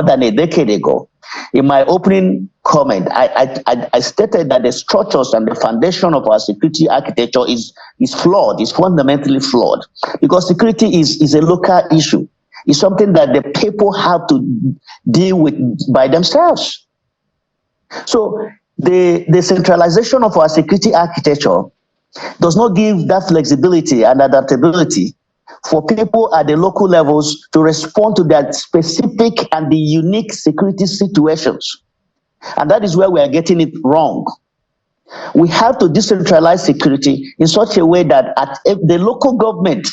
than a decade ago. In my opening comment, I stated that the structures and the foundation of our security architecture is flawed, is fundamentally flawed, because security is a local issue. It's something that the people have to deal with by themselves. So the centralization of our security architecture does not give that flexibility and adaptability for people at the local levels to respond to that specific and the unique security situations. And that is where we are getting it wrong. We have to decentralize security in such a way that at the local government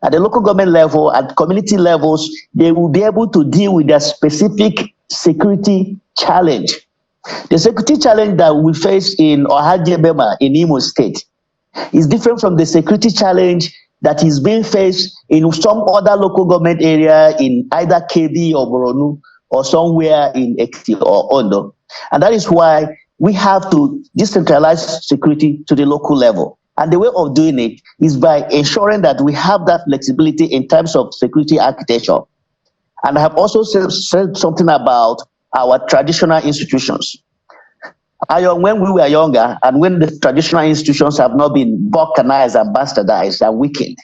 level, at community levels, they will be able to deal with their specific security challenge The security challenge that we face in Ohajebema in Imo State is different from the security challenge that is being faced in some other local government area in either Kebbi or Boronu or somewhere in Ekiti or Ondo. And that is why we have to decentralize security to the local level. And the way of doing it is by ensuring that we have that flexibility in terms of security architecture. And I have also said something about our traditional institutions. When we were younger and when the traditional institutions have not been balkanized and bastardized and weakened,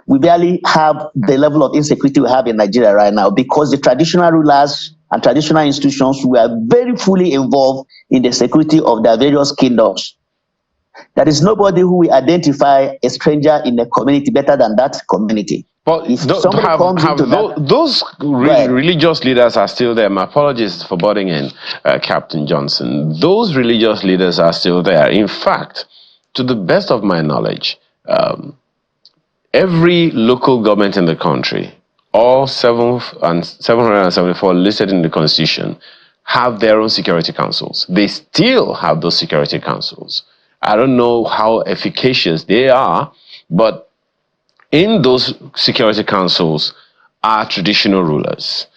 we barely have the level of insecurity we have in Nigeria right now because the traditional rulers and traditional institutions were very fully involved in the security of their various kingdoms. There is nobody who will identify a stranger in a community better than that community. But those religious leaders are still there. My apologies for butting in, Captain Johnson. Those religious leaders are still there. In fact, to the best of my knowledge, every local government in the country, all 774 listed in the Constitution, have their own security councils. They still have those security councils. I don't know how efficacious they are, but in those security councils are traditional rulers.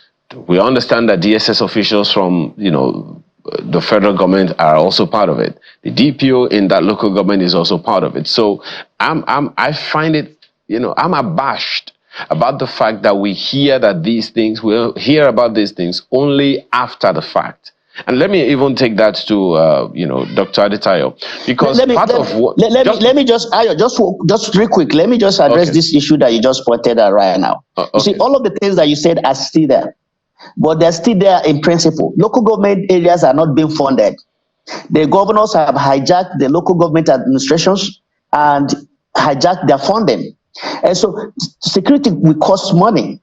We understand that DSS officials from, the federal government are also part of it. The DPO in that local government is also part of it. So I find it, I'm abashed about the fact that we hear about these things only after the fact. And let me even take that to, Dr. Adetayo, because let me just real quick, let me just address this issue that you just pointed out right now. You see, all of the things that you said are still there, but they're still there in principle. Local government areas are not being funded. The governors have hijacked the local government administrations and hijacked their funding. And so security will cost money.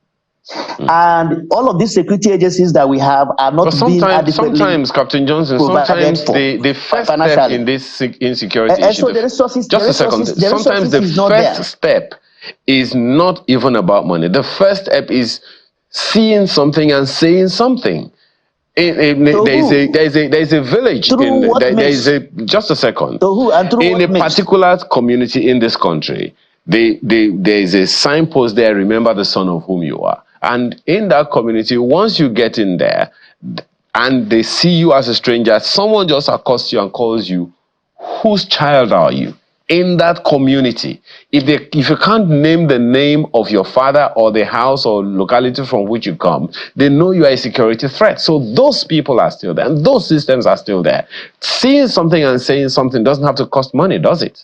And all of these security agencies that we have are not being adequately. Sometimes, Captain Johnson, sometimes the first step in this insecurity issue. So the resources, just a second. Sometimes the first step is not even about money. The first step is seeing something and saying something. There's a village. Just a second. In a particular community in this country, there is a signpost there. Remember the son of whom you are. And in that community, once you get in there and they see you as a stranger, someone just accosts you and calls you, whose child are you? In that community, if you can't name the name of your father or the house or locality from which you come, they know you are a security threat. So those people are still there and those systems are still there. Seeing something and saying something doesn't have to cost money, does it?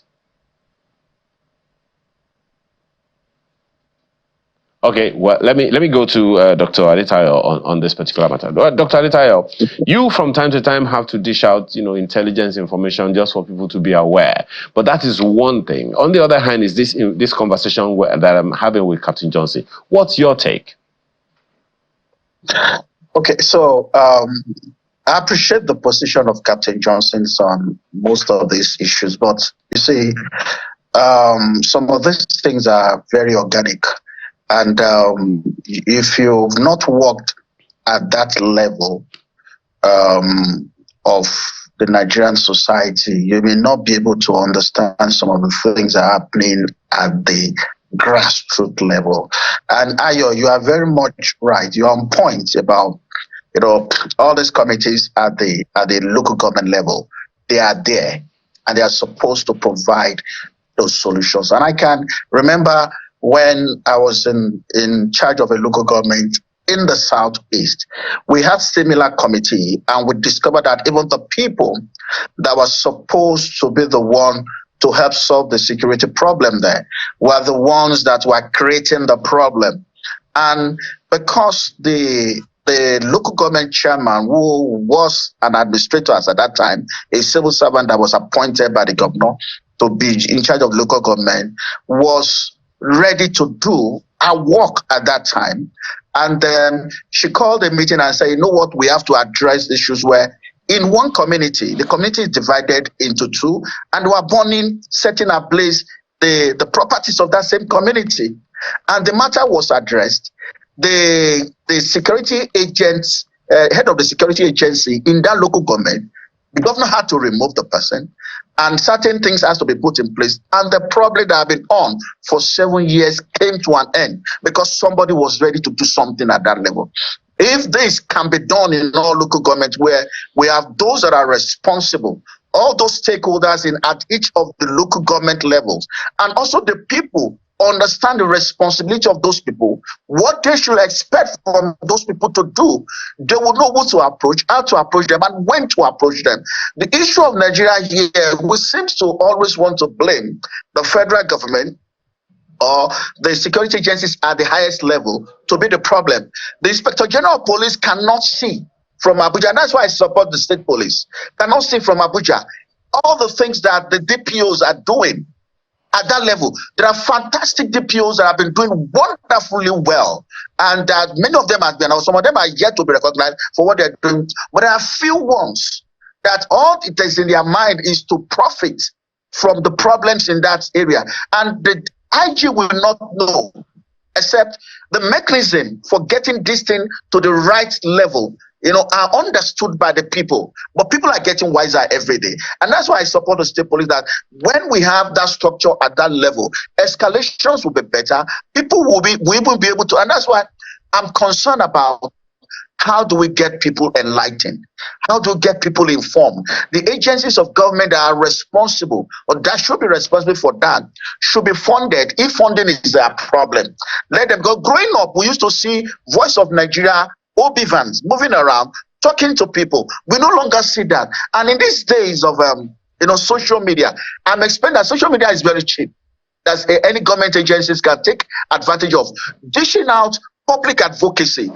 Okay, well, let me go to Dr. Adetayo on this particular matter. Dr. Adetayo, you from time to time have to dish out, intelligence information just for people to be aware. But that is one thing. On the other hand, is this conversation that I'm having with Captain Johnson. What's your take? Okay, so I appreciate the position of Captain Johnson on most of these issues, but you see, some of these things are very organic. And if you've not worked at that level of the Nigerian society, you may not be able to understand some of the things that are happening at the grassroots level. And Ayo, you are very much right. You're on point about, all these committees at the local government level. They are there and they are supposed to provide those solutions. And I can remember when I was in charge of a local government in the Southeast, we had similar committee and we discovered that even the people that were supposed to be the one to help solve the security problem there were the ones that were creating the problem. And because the local government chairman, who was an administrator at that time, a civil servant that was appointed by the governor to be in charge of local government, was ready to do her work at that time. And then she called a meeting and said, you know what, we have to address issues where in one community, the community is divided into two, and we are burning, setting ablaze the properties of that same community. And the matter was addressed. The security agents head of the security agency in that local government, the governor had to remove the person, and certain things has to be put in place. And the problem that have been on for 7 years came to an end because somebody was ready to do something at that level. If this can be done in all local governments where we have those that are responsible, all those stakeholders at each of the local government levels, and also the people understand the responsibility of those people, what they should expect from those people to do, they will know who to approach, how to approach them, and when to approach them. The issue of Nigeria here, we seem to always want to blame the federal government or the security agencies at the highest level to be the problem. The Inspector General of Police cannot see from Abuja, and that's why I support the state police, cannot see from Abuja all the things that the DPOs are doing at that level. There are fantastic DPOs that have been doing wonderfully well, and many of them have been, some of them are yet to be recognized for what they're doing, but there are few ones that all it is in their mind is to profit from the problems in that area, and the IG will not know except the mechanism for getting this thing to the right level, are understood by the people. But people are getting wiser every day. And that's why I support the state police, that when we have that structure at that level, escalations will be better. People will even be able to, and that's why I'm concerned about how do we get people enlightened? How do we get people informed? The agencies of government that are responsible, or that should be responsible for that, should be funded. If funding is a problem, let them go. Growing up, we used to see Voice of Nigeria, OB vans moving around, talking to people. We no longer see that. And in these days of social media, I'm expecting that social media is very cheap. That any government agencies can take advantage of, dishing out public advocacy,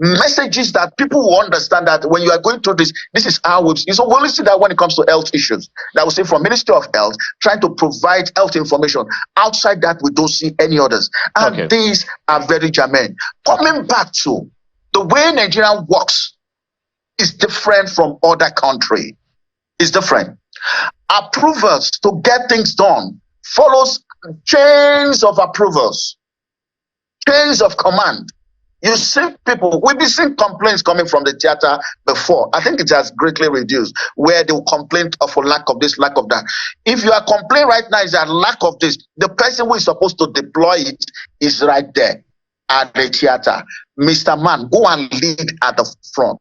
messages that people will understand that when you are going through this is how we only see that when it comes to health issues. That we see from Ministry of Health trying to provide health information. Outside that, we don't see any others. And these are very germane. Coming back to the way Nigeria works is different from other countries. It's different. Approvals to get things done follows chains of approvals. Chains of command. You see people, we've been seeing complaints coming from the theater before. I think it has greatly reduced, where they will complain for lack of this, lack of that. If you are complaining right now is that lack of this, the person who is supposed to deploy it is right there at the theater. Mr. Man, go and lead at the front.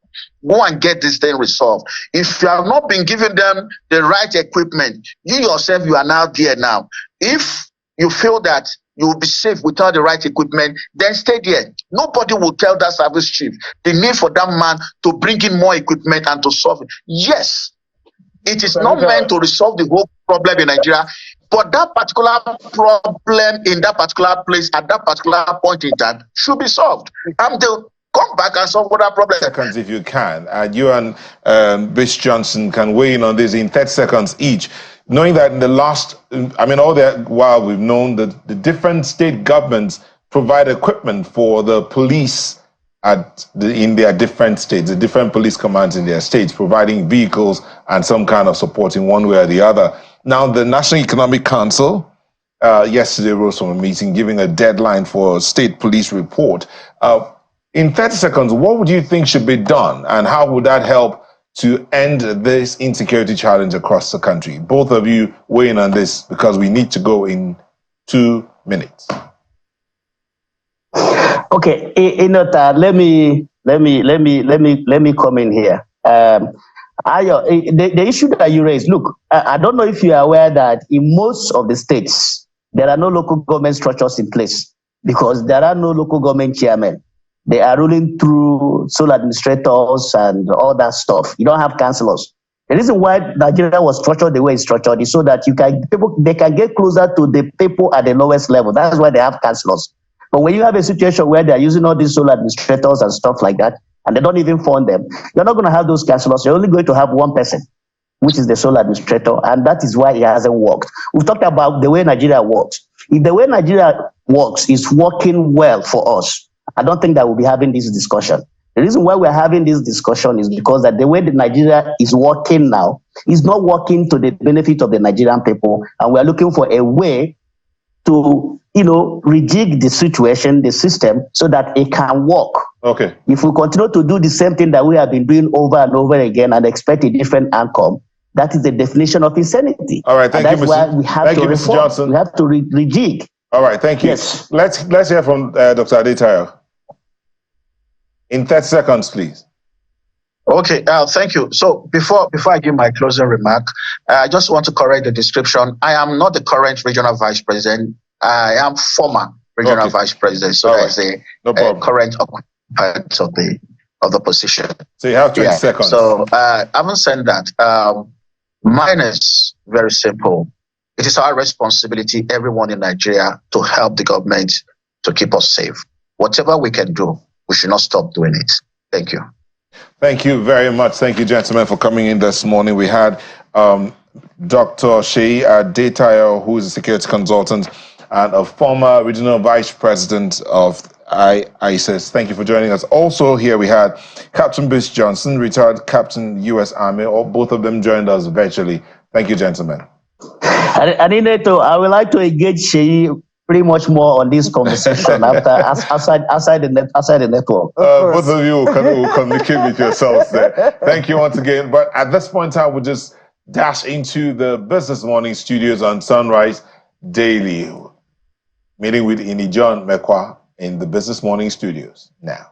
Go and get this thing resolved. If you have not been giving them the right equipment, you yourself, you are now there now. If you feel that you will be safe without the right equipment, then stay there. Nobody will tell that service chief the need for that man to bring in more equipment and to solve it. Yes, it is not meant to resolve the whole problem in Nigeria, but that particular problem in that particular place at that particular point in time should be solved. And they'll come back and solve that problem. Seconds if you can. You and Bish Johnson can weigh in on this in 30 seconds each. Knowing that in the last, all that while we've known that the different state governments provide equipment for the police in their different states, the different police commands in their states, providing vehicles and some kind of support in one way or the other. Now, the National Economic Council yesterday rose from a meeting giving a deadline for a state police report. In 30 seconds, what would you think should be done, and how would that help to end this insecurity challenge across the country? Both of you weigh in on this, because we need to go in 2 minutes. Okay, let me come in here. The issue that you raised, look, I don't know if you are aware that in most of the states, there are no local government structures in place because there are no local government chairmen. They are ruling through sole administrators and all that stuff. You don't have councillors. The reason why Nigeria was structured the way it's structured is so that they can get closer to the people at the lowest level. That's why they have councillors. But when you have a situation where they're using all these sole administrators and stuff like that, and they don't even fund them, you're not going to have those councillors. You're only going to have one person, which is the sole administrator, and that is why it hasn't worked. We've talked about the way Nigeria works. If the way Nigeria works is working well for us, I don't think that we'll be having this discussion. The reason why we're having this discussion is because that the way that Nigeria is working now is not working to the benefit of the Nigerian people, and we're looking for a way to rejig the situation, the system, so that it can work. Okay. If we continue to do the same thing that we have been doing over and over again and expect a different outcome, that is the definition of insanity. All right, thank you, Mr. Why we have to Mr. Johnson. We have to rejig. All right, thank you. Yes. Let's hear from Dr. Adetayo. In 30 seconds, please. Okay, thank you. So before I give my closing remark, I just want to correct the description. I am not the current regional vice president. I am former regional vice president. So that's a current occupant of the position. So you have 20 seconds. So having said that, mine is very simple. It is our responsibility, everyone in Nigeria, to help the government to keep us safe. Whatever we can do, we should not stop doing it. Thank you. Thank you very much. Thank you, gentlemen, for coming in this morning. We had Dr. Sheyi Adetayo, who is a security consultant and a former regional vice president of ISIS. Thank you for joining us. Also here we had Captain Bish Johnson, retired Captain U.S. Army. Both of them joined us virtually. Thank you, gentlemen. Adeneto, I would like to engage Sheyi pretty much more on this conversation outside the network. Both of you will communicate with yourselves there. Thank you once again. But at this point in time, we'll just dash into the Business Morning studios on Sunrise Daily. Meeting with Ini John Mekwa in the Business Morning studios now.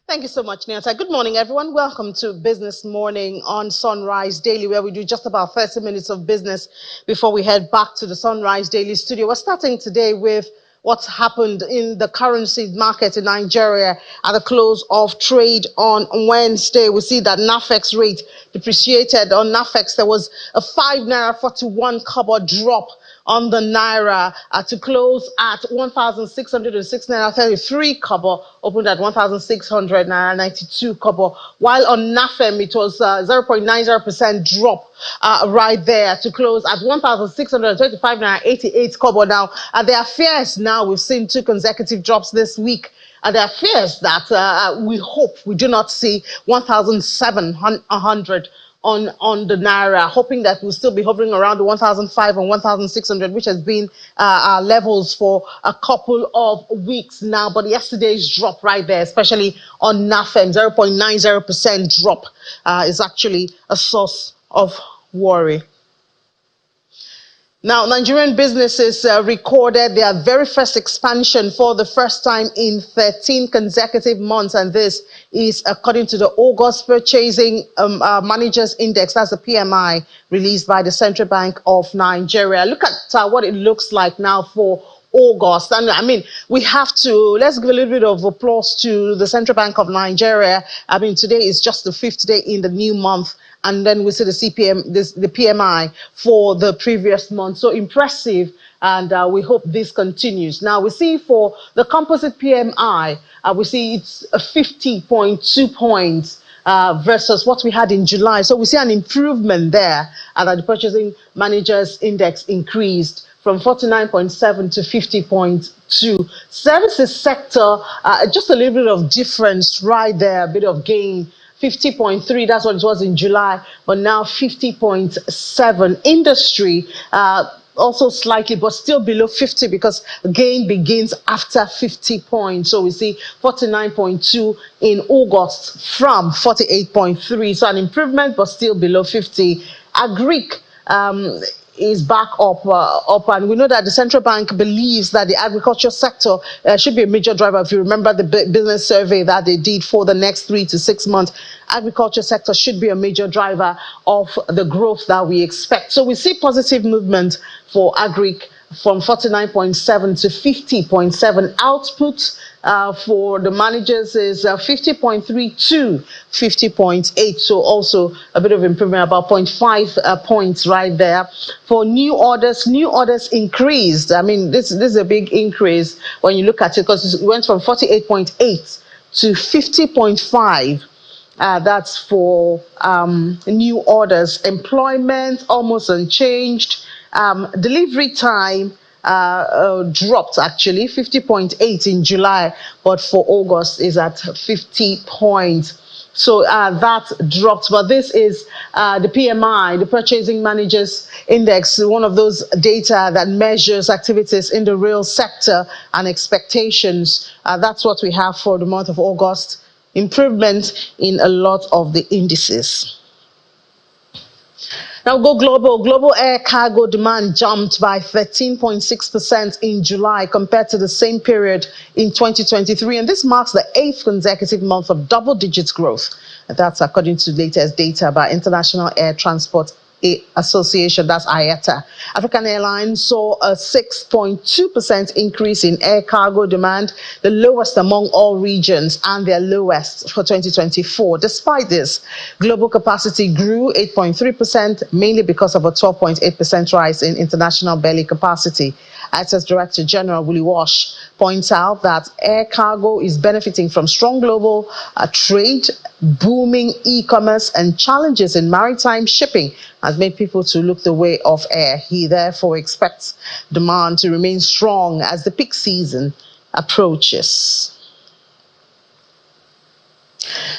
Thank you so much, Nyota. Good morning, everyone. Welcome to Business Morning on Sunrise Daily, where we do just about 30 minutes of business before we head back to the Sunrise Daily studio. We're starting today with what's happened in the currency market in Nigeria at the close of trade on Wednesday. We see that NAFEX rate depreciated. On NAFEX, there was a 5.41 naira drop on the naira to close at 1,606 naira 33 kobo, opened at 1,600 naira 92 kobo. While on NAFEM, it was 0.90% drop right there to close at 1,625 naira 88 kobo. Now, there are fears now. We've seen 2 consecutive drops this week. There are fears that we hope we do not see 1,700 on the naira, hoping that we'll still be hovering around the 1,500 and 1,600, which has been our levels for a couple of weeks now. But yesterday's drop right there, especially on NAFEM, 0.90% drop, is actually a source of worry. Now, Nigerian businesses recorded their very first expansion for the first time in 13 consecutive months, and this is according to the August Purchasing Managers Index, that's the PMI, released by the Central Bank of Nigeria. Look at what it looks like now for August. And I mean, let's give a little bit of applause to the Central Bank of Nigeria. I mean, today is just the 5th day in the new month, and then we see the PMI for the previous month. So impressive, and we hope this continues. Now, we see for the composite PMI, we see it's a 50.2 points versus what we had in July. So we see an improvement there, and that the Purchasing Managers Index increased from 49.7 to 50.2. Services sector, just a little bit of difference right there, a bit of gain. 50.3, that's what it was in July, but now 50.7. Industry, also slightly, but still below 50 because gain begins after 50 points. So we see 49.2 in August from 48.3. So an improvement, but still below 50. Agric is back up, and we know that the central bank believes that the agriculture sector should be a major driver. If you remember the business survey that they did for the next 3 to 6 months, agriculture sector should be a major driver of the growth that we expect. So we see positive movement for agric from 49.7 to 50.7. Output for the managers is 50.3 to 50.8. So also a bit of improvement, about 0.5 points right there. For new orders increased. I mean, this is a big increase when you look at it, because it went from 48.8 to 50.5. That's for new orders. Employment almost unchanged. Delivery time dropped actually 50.8 in July, but for August is at 50 points. So that dropped, but this is the PMI, the Purchasing Managers Index, one of those data that measures activities in the real sector and expectations. That's what we have for the month of August. Improvement in a lot of the indices. Now go global. Global air cargo demand jumped by 13.6% in July compared to the same period in 2023. And this marks the 8th consecutive month of double-digit growth. And that's according to latest data by International Air Transport Association, that's IATA. African Airlines saw a 6.2% increase in air cargo demand, the lowest among all regions and their lowest for 2024. Despite this, global capacity grew 8.3%, mainly because of a 12.8% rise in international belly capacity. IATA's Director General Willie Walsh points out that air cargo is benefiting from strong global trade, booming e-commerce, and challenges in maritime shipping has made people to look the way of air. He therefore expects demand to remain strong as the peak season approaches.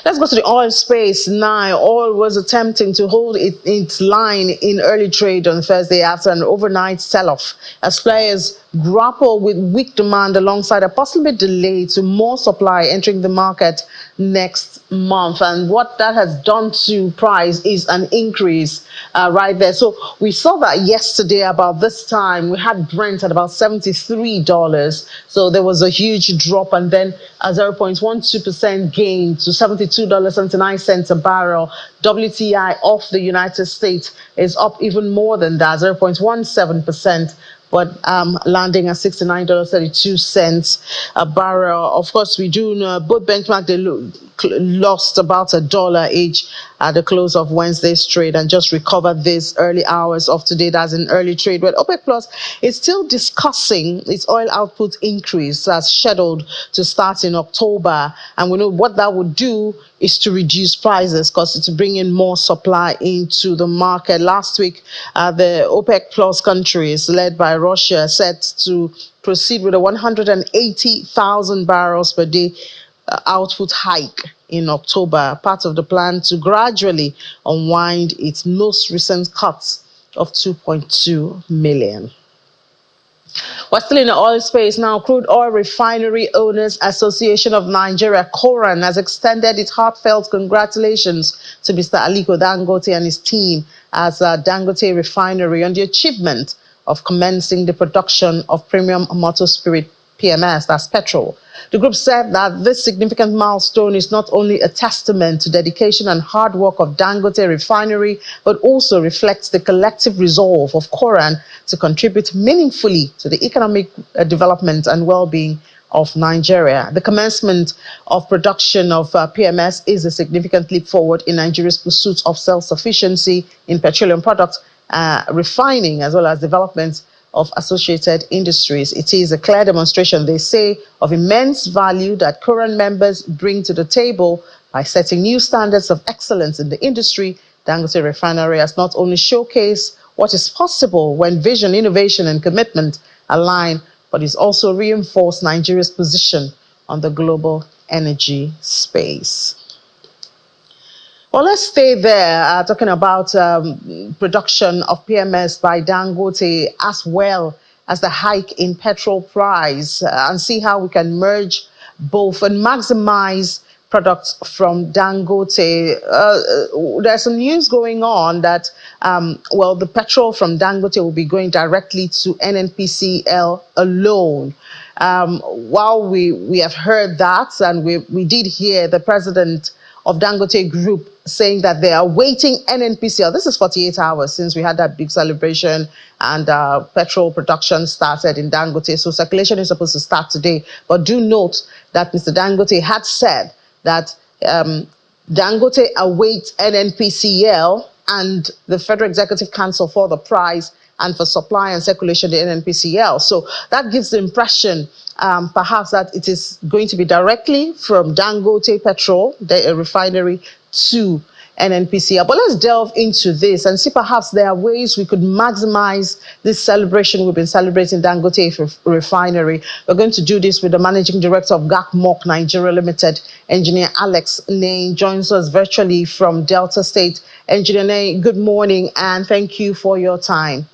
Let's go to the oil space now. Oil was attempting to hold its line in early trade on Thursday after an overnight sell-off as players grapple with weak demand alongside a possible delay to more supply entering the market next month. And what that has done to price is an increase right there. So we saw that yesterday about this time. We had Brent at about $73. So there was a huge drop and then a 0.12% gain to $72.79 a barrel. WTI off the United States is up even more than that, 0.17%. But landing at $69.32 a barrel. Of course, we do know both benchmark, they lost about $1 each at the close of Wednesday's trade and just recovered this early hours of today. That's in early trade. But OPEC Plus is still discussing its oil output increase as scheduled to start in October. And we know what that would do is to reduce prices because it's bringing in more supply into the market. Last week, the OPEC Plus countries led by Russia set to proceed with a 180,000 barrels per day output hike in October, part of the plan to gradually unwind its most recent cuts of 2.2 million. We're still in the oil space now. Crude Oil Refinery Owners Association of Nigeria, Koran, has extended its heartfelt congratulations to Mr. Aliko Dangote and his team as Dangote Refinery on the achievement of commencing the production of premium motor spirit PMS, that's petrol. The group said that this significant milestone is not only a testament to dedication and hard work of Dangote Refinery, but also reflects the collective resolve of Koran to contribute meaningfully to the economic development and well-being of Nigeria. The commencement of production of PMS is a significant leap forward in Nigeria's pursuit of self-sufficiency in petroleum products, refining, as well as development of associated industries. It is a clear demonstration, they say, of immense value that Koran members bring to the table by setting new standards of excellence in the industry. Dangote Refinery has not only showcased what is possible when vision, innovation, and commitment align, but it's also reinforced Nigeria's position on the global energy space. Well, let's stay there, talking about production of PMS by Dangote as well as the hike in petrol price and see how we can merge both and maximize products from Dangote. There's some news going on that, the petrol from Dangote will be going directly to NNPCL alone. While we have heard that, and we did hear the president of Dangote Group saying that they are waiting NNPCL. This is 48 hours since we had that big celebration and petrol production started in Dangote. So circulation is supposed to start today. But do note that Mr. Dangote had said that Dangote awaits NNPCL and the Federal Executive Council for the price and for supply and circulation to NNPCL. So that gives the impression perhaps that it is going to be directly from Dangote Petrol, the refinery, to NNPCL. But let's delve into this and see perhaps there are ways we could maximize this celebration we've been celebrating Dangote refinery. We're going to do this with the managing director of GACMOC Nigeria Limited, Engineer Alex Nain, joins us virtually from Delta State. Engineer Nain, good morning and thank you for your time.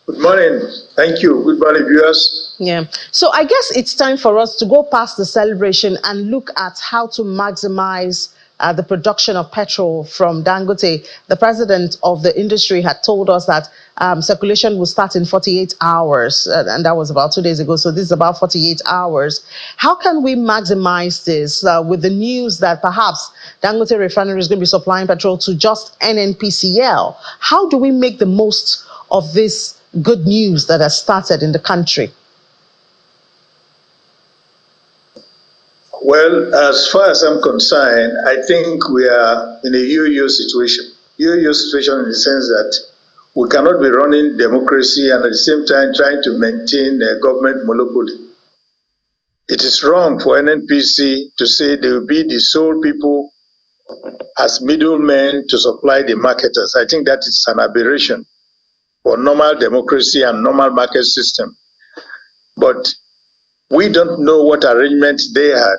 Good morning. Thank you. Good morning, viewers. Yeah. So I guess it's time for us to go past the celebration and look at how to maximize the production of petrol from Dangote. The president of the industry had told us that circulation will start in 48 hours, and that was about 2 days ago. So this is about 48 hours. How can we maximize this with the news that perhaps Dangote refinery is going to be supplying petrol to just NNPCL? How do we make the most of this good news that has started in the country? Well, as far as I'm concerned, I think we are in a yo-yo situation. Yo-yo situation in the sense that we cannot be running democracy and at the same time trying to maintain a government monopoly. It is wrong for NNPC to say they will be the sole people as middlemen to supply the marketers. I think that is an aberration for normal democracy and normal market system. But we don't know what arrangement they had,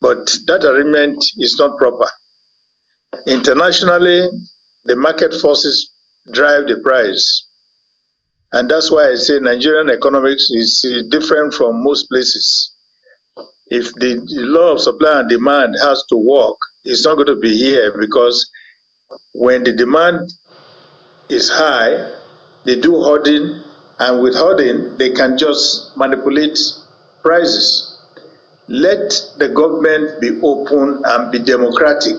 but that arrangement is not proper. Internationally, the market forces drive the price. And that's why I say Nigerian economics is different from most places. If the law of supply and demand has to work, it's not going to be here, because when the demand is high, they do hoarding, and with hoarding, they can just manipulate prices. Let the government be open and be democratic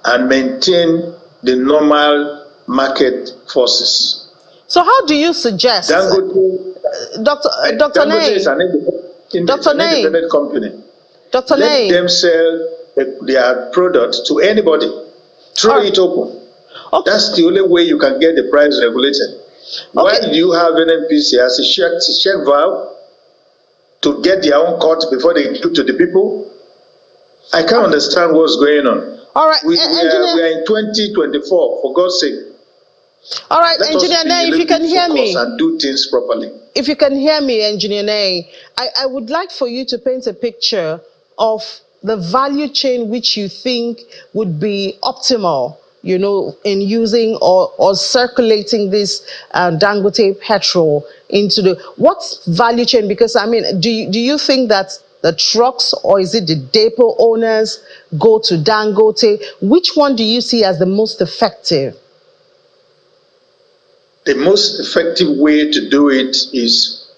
and maintain the normal market forces. So how do you suggest, Dangote, Dr. Dangote Nain, is an independent company. Dr. Nain, Let them sell their product to anybody. Throw it open. Okay. That's the only way you can get the price regulated. Why do you have NNPC as a check valve to get their own cut before they give to the people? I can't understand what's going on. All right, we are in 2024, for God's sake. All right, Let Engineer Nain, if you can hear me. And do things properly. If you can hear me, Engineer Nain, I would like for you to paint a picture of the value chain which you think would be optimal, you know, in using or circulating this Dangote petrol into what value chain? Because I mean, do you think that the trucks, or is it the depot owners, go to Dangote? Which one do you see as the most effective? The most effective way to do it is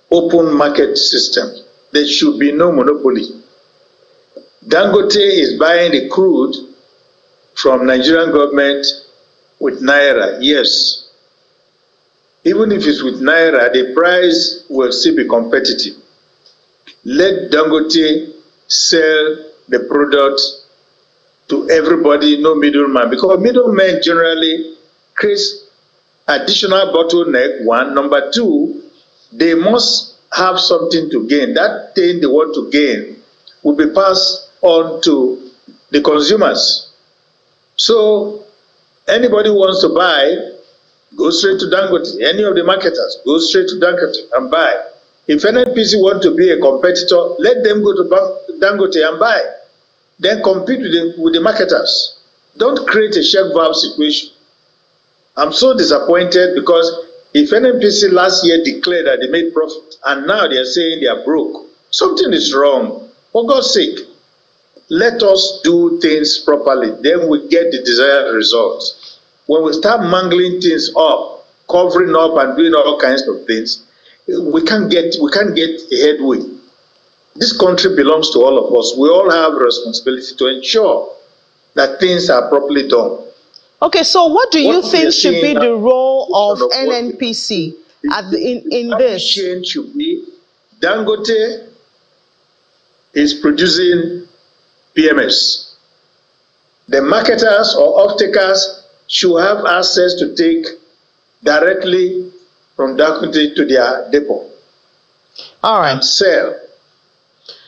open market system. There should be no monopoly. Dangote is buying the crude from Nigerian government with Naira, yes. Even if it's with Naira, the price will still be competitive. Let Dangote sell the product to everybody, no middleman, because middlemen generally create additional bottleneck, one. Number two, they must have something to gain. That thing they want to gain will be passed on to the consumers. So anybody who wants to buy, go straight to Dangote. Any of the marketers, go straight to Dangote and buy. If NNPC want to be a competitor, let them go to Dangote and buy. Then compete with the marketers. Don't create a check valve situation. I'm so disappointed, because if NNPC last year declared that they made profit and now they are saying they are broke, something is wrong. For God's sake, let us do things properly. Then we get the desired results. When we start mangling things up, covering up and doing all kinds of things, we can't get a headway. This country belongs to all of us. We all have a responsibility to ensure that things are properly done. Okay, so what do you think should be the role of NNPC in this? Change should be Dangote is producing PMS. The marketers or off-takers should have access to take directly from Dangote to their depot. All right. And sell.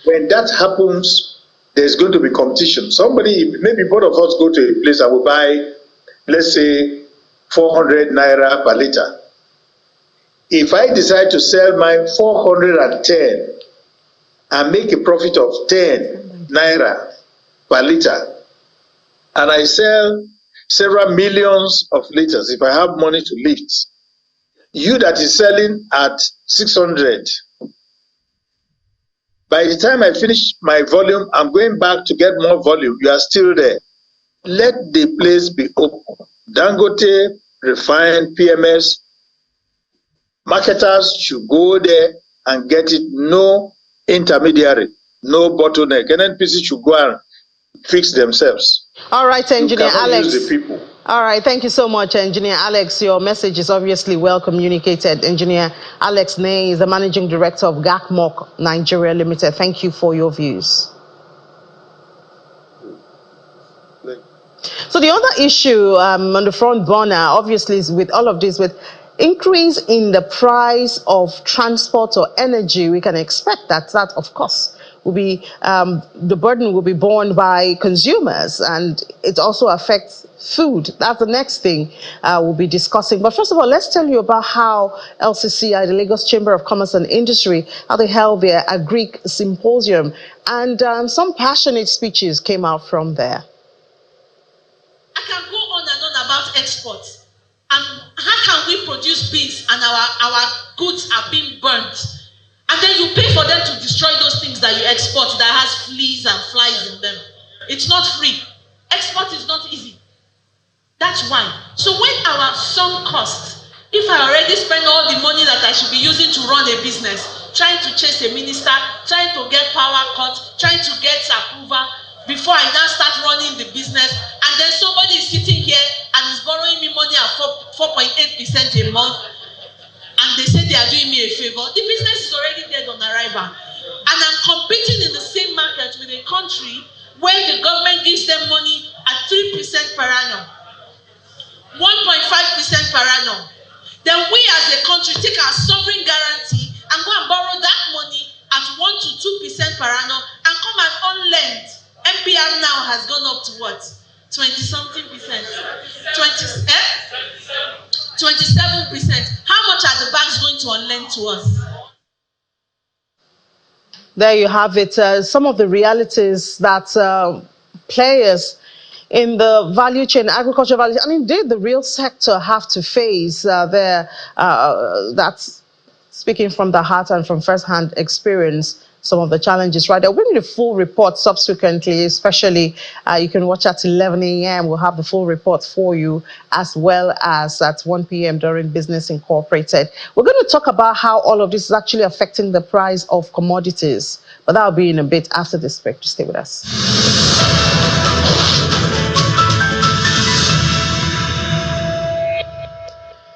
When that happens, there's going to be competition. Somebody, maybe both of us go to a place and we buy, let's say, 400 naira per liter. If I decide to sell mine 410 and make a profit of 10 naira per liter, and I sell several millions of liters, if I have money to lift, you that is selling at 600, by the time I finish my volume, I'm going back to get more volume. You are still there. Let the place be open. Dangote, refined, PMS, marketers should go there and get it. No intermediary, no bottleneck. NNPC should go and fix themselves. All right, Engineer Alex. Use the people. All right, thank you so much, Engineer Alex. Your message is obviously well communicated. Engineer Alex Ney is the Managing Director of GACMOC Nigeria Limited. Thank you for your views. So the other issue on the front burner, obviously, is with all of this, with increase in the price of transport or energy, we can expect that, of course, will be the burden will be borne by consumers, and it also affects food. That's the next thing we'll be discussing. But first of all, let's tell you about how LCCI, the Lagos Chamber of Commerce and Industry, how they held their Agric Symposium, and some passionate speeches came out from there. I can go on and on about exports. And how can we produce beans and our goods are being burnt? And then you pay for them to destroy those things that you export that has fleas and flies in them. It's not free. Export is not easy. That's why. So when our sunk costs, if I already spend all the money that I should be using to run a business, trying to chase a minister, trying to get power cut, trying to get approval, before I now start running the business, and then somebody is sitting here and is borrowing me money at 4.8% a month, and they say they are doing me a favor, the business is already dead on arrival. And I'm competing in the same market with a country where the government gives them money at 3% per annum, 1.5% per annum. Then we as a country take our sovereign guarantee and go and borrow that money at 1 to 2% per annum and come and unlend. MPR now has gone up to what? 20-something percent. 27%. How much are the banks going to unlend to us? There you have it. Some of the realities that players in the value chain, agriculture value, and indeed the real sector have to face that's speaking from the heart and from first-hand experience, some of the challenges, right? We'll bring you the full report subsequently, especially you can watch at 11 a.m. We'll have the full report for you, as well as at 1 p.m. during Business Incorporated. We're going to talk about how all of this is actually affecting the price of commodities, but that'll be in a bit after this break. Just stay with us.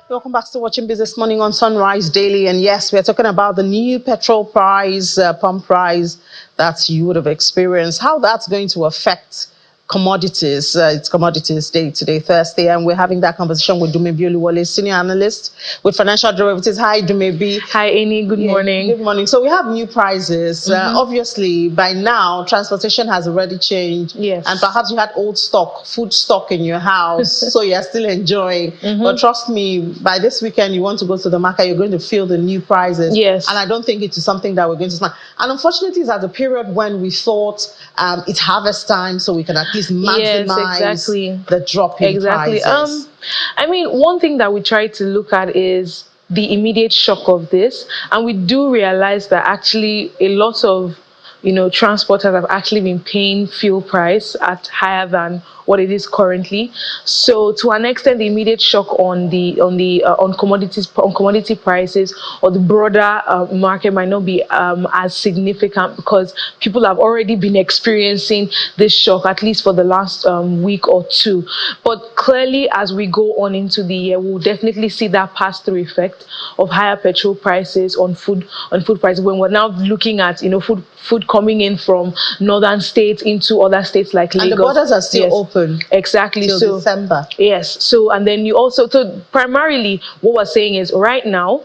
Welcome back to Watching Business Morning on Sunrise Daily. And yes, we're talking about the new petrol price, pump price that you would have experienced, how that's going to affect commodities. It's Commodities Day today, Thursday, and we're having that conversation with Dumebi Oluwole, senior analyst with financial derivatives. Hi, Dumebi. Hi, Amy. Good morning. Good morning. So we have new prices. Obviously, by now, transportation has already changed. Yes. And perhaps you had old stock, food stock in your house, so you're still enjoying. But trust me, by this weekend, you want to go to the market, you're going to feel the new prices. Yes. And I don't think it's something that we're going to smile. And unfortunately, it's at the period when we thought it's harvest time, so we can at least maximize the drop in prices. I mean, one thing that we try to look at is the immediate shock of this, and we do realize that actually a lot of transporters have actually been paying fuel price at higher than what it is currently. So to an extent, the immediate shock on commodity prices or the broader market might not be as significant, because people have already been experiencing this shock at least for the last week or two. But clearly, as we go on into the year, we'll definitely see that pass-through effect of higher petrol prices on food prices, when we're now looking at food coming in from northern states into other states like Lagos. And the borders are still open. Exactly. Till December. Yes. So, and then you also, so primarily what we're saying is right now,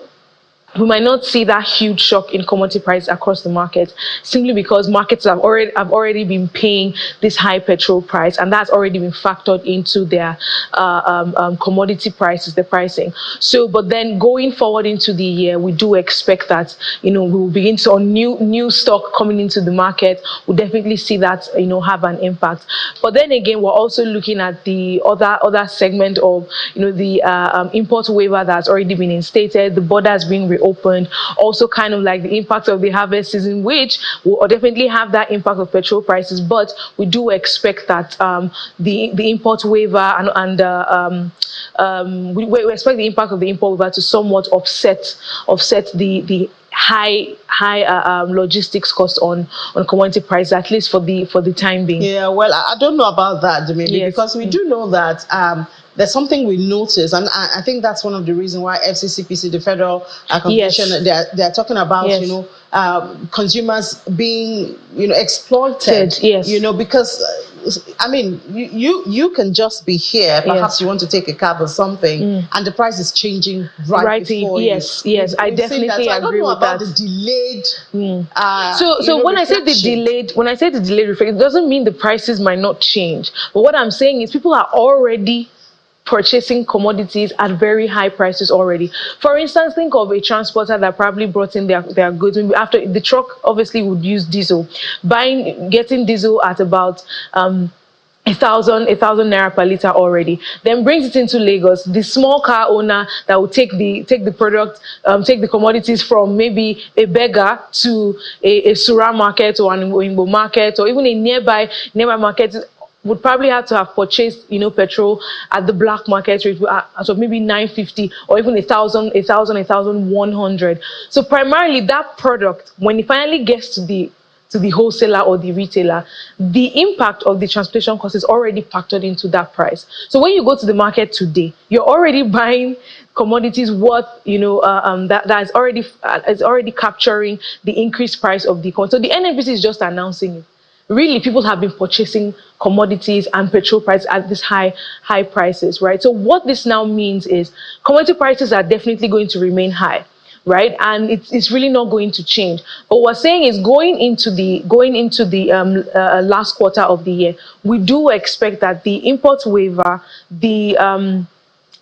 we might not see that huge shock in commodity price across the market, simply because markets have already been paying this high petrol price, and that's already been factored into their commodity prices, the pricing. So, but then going forward into the year, we do expect that, we will begin to, on new stock coming into the market, we'll definitely see that, have an impact. But then again, we're also looking at the other segment of, the import waiver that's already been instated, the border has been reopened, also kind of like the impact of the harvest season, which will definitely have that impact of petrol prices. But we do expect that the import waiver we expect the impact of the import waiver to somewhat offset the high logistics cost on commodity price, at least for the time being. Yeah, well, I don't know about that, maybe, Yes. because we do know that there's something we notice, and I think that's one of the reasons why FCCPC, the Federal Competition, Yes. they're talking about, Yes. consumers being, exploited, Yes. because I mean, you can just be here, perhaps Yes. you want to take a cab or something, and the price is changing right before yes, you. Yes, I We've seen that. definitely So I don't agree know with about that. the delayed. So when I say the delayed reflection, it doesn't mean the prices might not change. But what I'm saying is people are already purchasing commodities at very high prices already. For instance, think of a transporter that probably brought in their goods. After the truck obviously would use diesel, getting diesel at about 1,000 naira per liter already, then brings it into Lagos. The small car owner that will take the product, take the commodities from maybe a beggar to a Sura market or an Oyinbo market, or even a nearby market, would probably have to have purchased, petrol at the black market rate, so maybe 950 or even 1,100. So primarily that product, when it finally gets to the wholesaler or the retailer, the impact of the transportation cost is already factored into that price. So when you go to the market today, you're already buying commodities worth, that is already capturing the increased price of the commodity. So the NNPC is just announcing it. Really, people have been purchasing commodities and petrol prices at these high prices, right? So what this now means is commodity prices are definitely going to remain high, right? And it's really not going to change. But what we're saying is going into the last quarter of the year, we do expect that the import waiver, the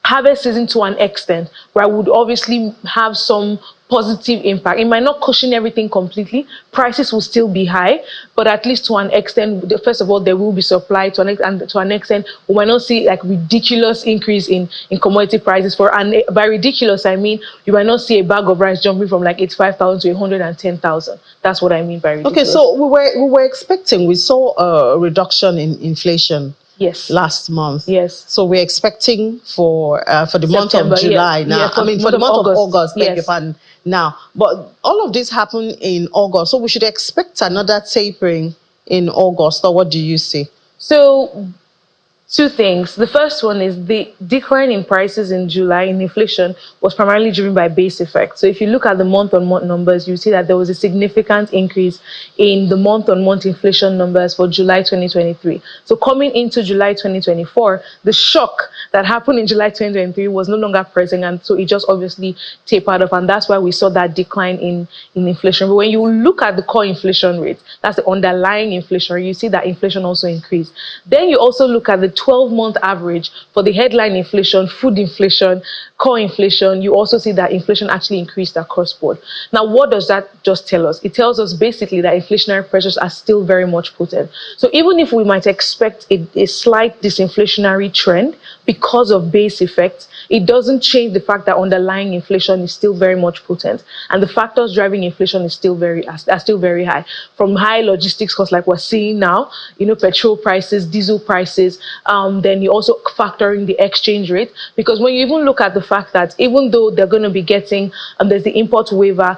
harvest season to an extent, where I would obviously have some positive impact. It might not cushion everything completely. Prices will still be high, but at least to an extent, first of all, there will be supply to an extent. We might not see like ridiculous increase in commodity prices. And by ridiculous, I mean you might not see a bag of rice jumping from like 85,000 to 110,000. That's what I mean by ridiculous. Okay, so we saw a reduction in inflation. Yes. Last month. Yes. So we're expecting for the month of July now. Yeah, for the month of August. Yes. Beg your pardon. Now, but all of this happened in August, so we should expect another tapering in August. Or what do you see? So, two things. The first one is the decline in prices in July in inflation was primarily driven by base effect. So if you look at the month-on-month numbers, you see that there was a significant increase in the month-on-month inflation numbers for July 2023. So coming into July 2024, the shock that happened in July 2023 was no longer present, and so it just obviously tapered off, and that's why we saw that decline in inflation. But when you look at the core inflation rate, that's the underlying inflation rate, you see that inflation also increased. Then you also look at the 12-month average for the headline inflation, food inflation, core inflation. You also see that inflation actually increased across board. Now, what does that just tell us? It tells us basically that inflationary pressures are still very much potent. So even if we might expect a slight disinflationary trend because of base effects, it doesn't change the fact that underlying inflation is still very much potent, and the factors driving inflation are still very high. From high logistics costs like we're seeing now, petrol prices, diesel prices, then you also factor in the exchange rate, because when you even look at the fact that even though they're going to be getting, there's the import waiver,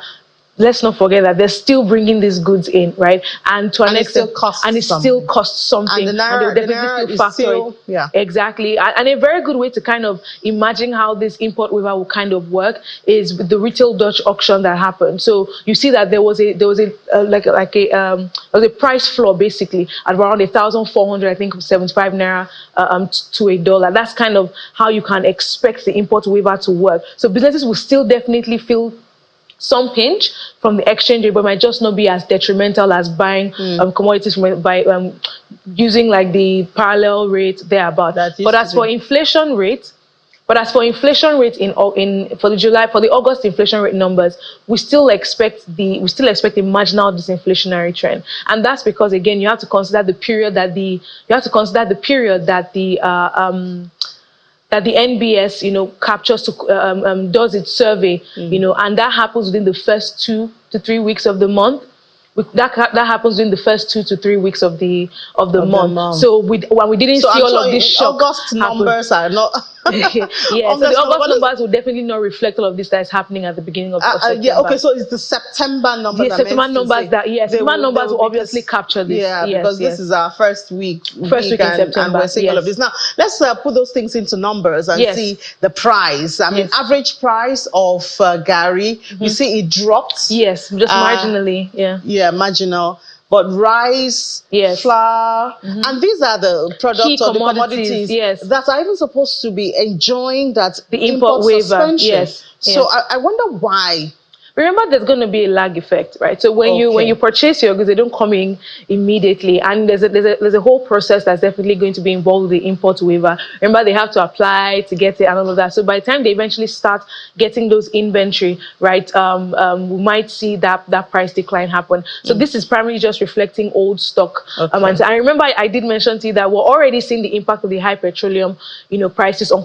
let's not forget that they're still bringing these goods in, right? And to an extent, still costs something. And the naira is still, yeah. Exactly. And a very good way to kind of imagine how this import waiver will kind of work is with the retail Dutch auction that happened. So you see that there was a price floor basically at around 1,400, I think 75 naira to $1. That's kind of how you can expect the import waiver to work. So businesses will still definitely feel some pinch from the exchange rate, but might just not be as detrimental as buying commodities by using like the parallel rate thereabout. But as for inflation rate, in for the August inflation rate numbers, we still expect a marginal disinflationary trend, and that's because again you have to consider the period that the NBS captures does its survey, and that happens within the first 2 to 3 weeks of the month. That happens in the first 2 to 3 weeks of the month. So when we didn't see all of this shock August numbers are not. Yeah, so the August numbers will definitely not reflect all of this that is happening at the beginning of September. Yeah, okay, so it's the September numbers. The September numbers September numbers will obviously capture this. Yeah, because this is our first week in September, and we're seeing all of this. Now, let's put those things into numbers and see the price. I mean, average price of Gary, you see it dropped. Yes, just marginally. Yeah, marginal. But rice, flour, and these are the products or the commodities that are even supposed to be enjoying that the import waiver. Suspension. So I wonder why. Remember, there's going to be a lag effect, right? So when you purchase your goods, they don't come in immediately, and there's a whole process that's definitely going to be involved with the import waiver. Remember, they have to apply to get it and all of that. So by the time they eventually start getting those inventory, right, we might see that price decline happen. So this is primarily just reflecting old stock. And I remember I did mention to you that we're already seeing the impact of the high petroleum, prices on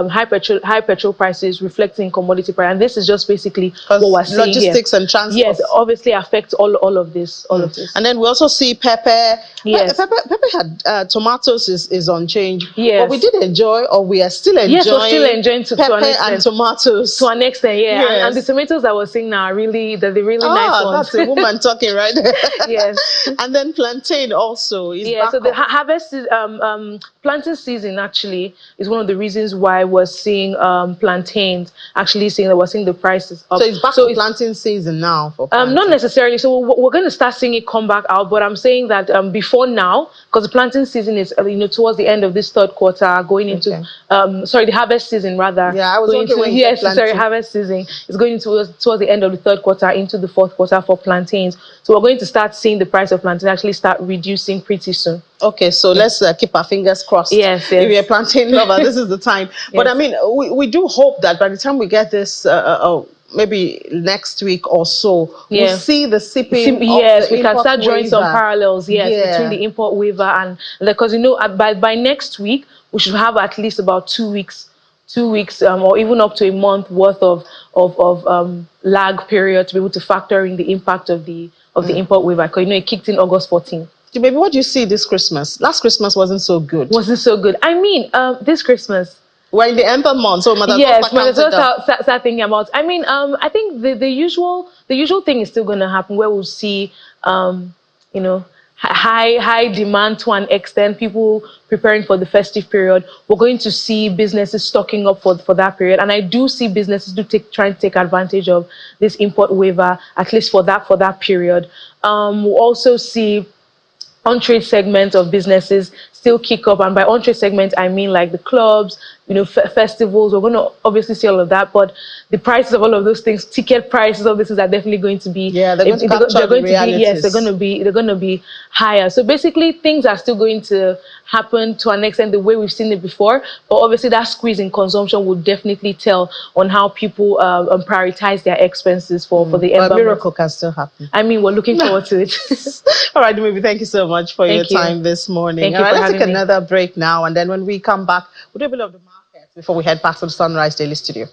high petrol prices reflecting commodity price, and this is just basically what we're seeing logistics and transport. Yes, obviously affects all of this. And then we also see pepper. Yes, pepper had tomatoes is on change. Yes, but we did enjoy, or we are still enjoying. Yes, we're still enjoying pepper and tomatoes to an extent. Yeah, yes. and the tomatoes that we're seeing now are really nice ones. That's a woman talking, right? Yes, and then plantain also is back so the harvest planting season actually is one of the reasons why we're seeing plantains actually seeing the prices up. So it's back to planting season now for plantain. Not necessarily. So we're going to start seeing it come back out, but I'm saying that before now, because the planting season is towards the end of this third quarter, going into the harvest season rather. Yeah, I was harvest season is going towards the end of the third quarter into the fourth quarter for plantains. So we're going to start seeing the price of plantain actually start reducing pretty soon. Okay, so let's keep our fingers crossed. Yes. If you're a plantain lover, this is the time. But I mean, we do hope that by the time we get this, maybe next week or so, we'll see the sipping. Yes, we can start drawing some parallels. Between the import waiver and because by next week we should have at least about 2 weeks, or even up to a month worth of lag period to be able to factor in the impact of the import waiver. Because it kicked in August 14th. Baby, what do you see this Christmas? Last Christmas wasn't so good. I mean, this Christmas. We're in the ember month, so start thinking about. I mean, I think the usual thing is still going to happen, where we'll see, high demand to an extent, people preparing for the festive period. We're going to see businesses stocking up for that period, and I do see businesses trying to take advantage of this import waiver, at least for that period. We'll also see on-trade segment of businesses still kick up, and by on-trade segment I mean like the clubs, festivals. We're going to obviously see all of that, but the prices of all of those things, ticket prices of this are definitely going to be they're going to be higher. So basically things are still going to happen to an extent the way we've seen it before, but obviously that squeeze in consumption will definitely tell on how people prioritize their expenses for the end. A miracle can still happen. I mean, we're looking forward to it. All right, maybe thank you so much for your time this morning. All right, let's take another break now, and then when we come back, we'll do a bit of the market before we head back to the Sunrise Daily Studio.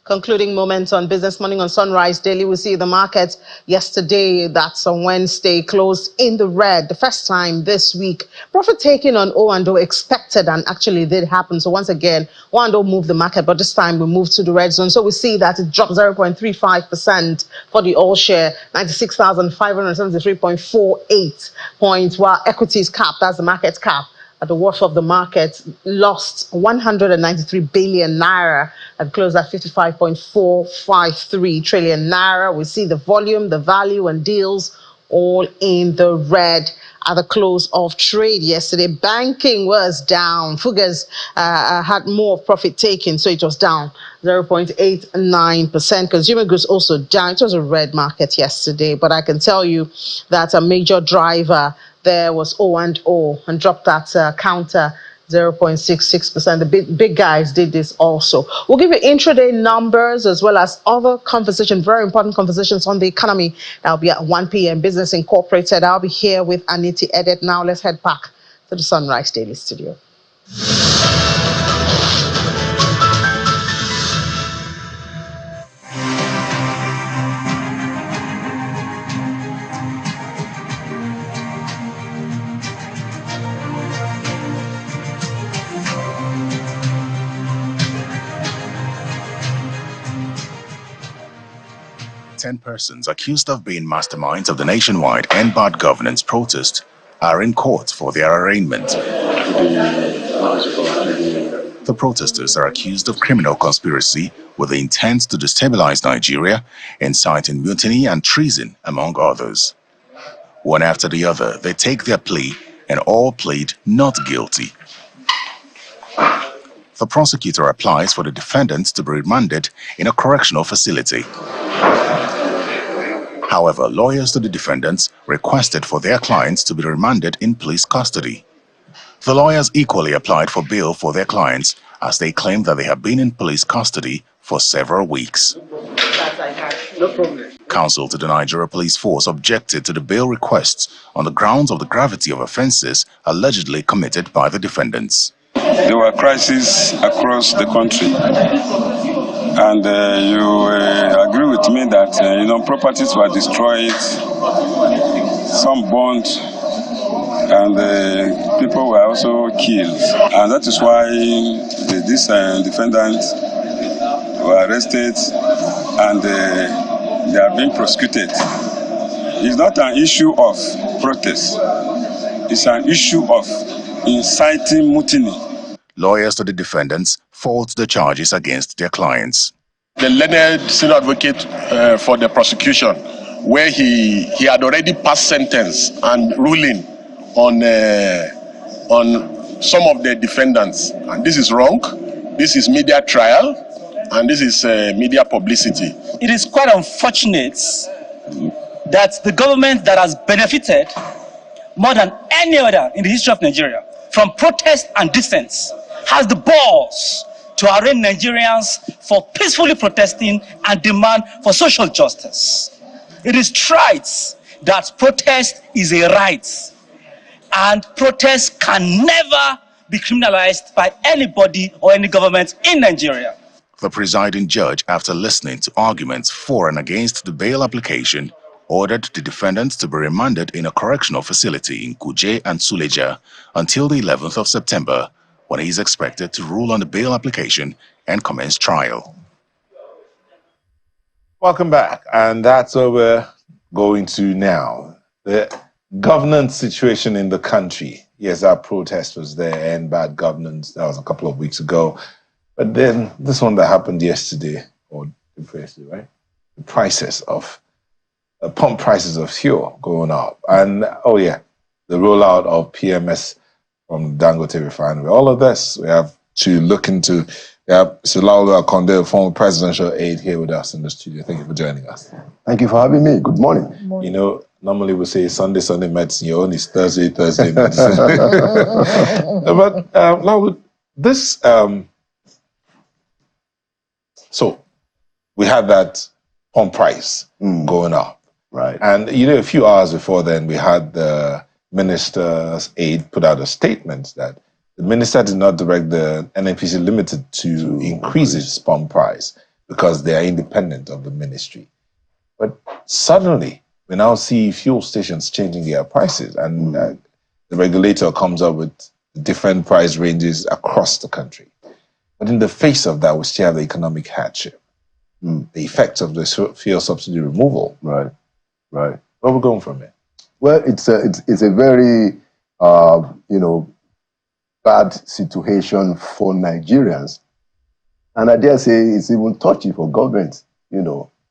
Concluding moments on Business Morning on Sunrise Daily. We see the market yesterday, that's on Wednesday, closed in the red. The first time this week. Profit taking on O&O expected and actually did happen. So once again, O&O moved the market, but this time we moved to the red zone. So we see that it dropped 0.35% for the all share, 96,573.48 points, while equities cap, that's the market cap, at the worth of the market, lost 193 billion naira and closed at 55.453 trillion naira. We see the volume, the value, and deals all in the red. at the close of trade yesterday. Banking was down. Fugaz had more profit taking, so it was down 0.89%. Consumer goods also down. It was a red market yesterday, but I can tell you that a major driver there was O&O and dropped that counter 0.66%. The big guys did this also. We'll give you intraday numbers as well as other conversations, very important conversations on the economy. That'll be at 1 p.m. Business Incorporated. I'll be here with Aniti Edit. Now let's head back to the Sunrise Daily Studio. 10 persons accused of being masterminds of the nationwide End Bad Governance protest are in court for their arraignment. The protesters are accused of criminal conspiracy with the intent to destabilize Nigeria, inciting mutiny and treason, among others. One after the other, they take their plea and all plead not guilty. The prosecutor applies for the defendants to be remanded in a correctional facility. However, lawyers to the defendants requested for their clients to be remanded in police custody. The lawyers equally applied for bail for their clients as they claim that they have been in police custody for several weeks. Counsel to the Nigeria Police Force objected to the bail requests on the grounds of the gravity of offences allegedly committed by the defendants. There were crises across the country, and you agree with me that properties were destroyed, some burnt, and people were also killed, and that is why these defendants were arrested and they are being prosecuted. It's not an issue of protest, it's an issue of inciting mutiny. Lawyers to the defendants fault the charges against their clients. The learned senior advocate for the prosecution, where he had already passed sentence and ruling on some of the defendants. And this is wrong. This is media trial, and this is media publicity. It is quite unfortunate that the government that has benefited more than any other in the history of Nigeria from protest and dissent has the balls to arraign Nigerians for peacefully protesting and demand for social justice. It is trite that protest is a right, and protest can never be criminalized by anybody or any government in Nigeria. The presiding judge, after listening to arguments for and against the bail application, ordered the defendants to be remanded in a correctional facility in Kuje and Suleja until the 11th of September, when he is expected to rule on the bail application and commence trial. Welcome back, and that's where we're going to now. The governance situation in the country. Yes, our protest was there, End Bad Governance. That was a couple of weeks ago. But then this one that happened yesterday, or yesterday, right? The prices of pump prices of fuel going up, and the rollout of PMS from Dangote refinery. All of this we have to look into. We have Silaulu Akonde, former presidential aide, here with us in the studio. Thank you for joining us. Thank you for having me. Good morning. Good morning. Normally we say Sunday medicine. Your own is Thursday medicine. But Laulu, this so we had that pump price going up, right? And a few hours before then, we had the minister's aide put out a statement that the minister did not direct the NNPC Limited to increase its pump price because they are independent of the ministry. But suddenly, we now see fuel stations changing their prices, and the regulator comes up with different price ranges across the country. But in the face of that, we still have the economic hardship, the effects of the fuel subsidy removal. Right. Where are we going from here? Well, it's a very bad situation for Nigerians, and I dare say it's even touchy for government.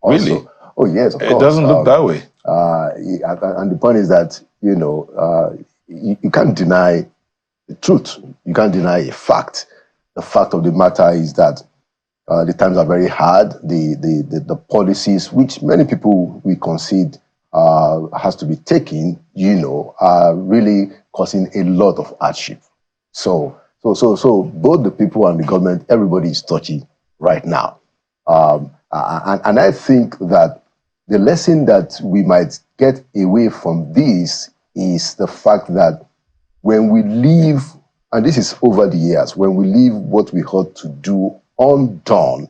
Also. Really? Oh yes, of course. It doesn't look that way. And the point is that, you can't deny the truth. You can't deny a fact. The fact of the matter is that the times are very hard. The policies, which many people we concede has to be taken, are really causing a lot of hardship. So both the people and the government, everybody is touchy right now. And I think that the lesson that we might get away from this is the fact that when we leave, and this is over the years, when we leave what we ought to do undone,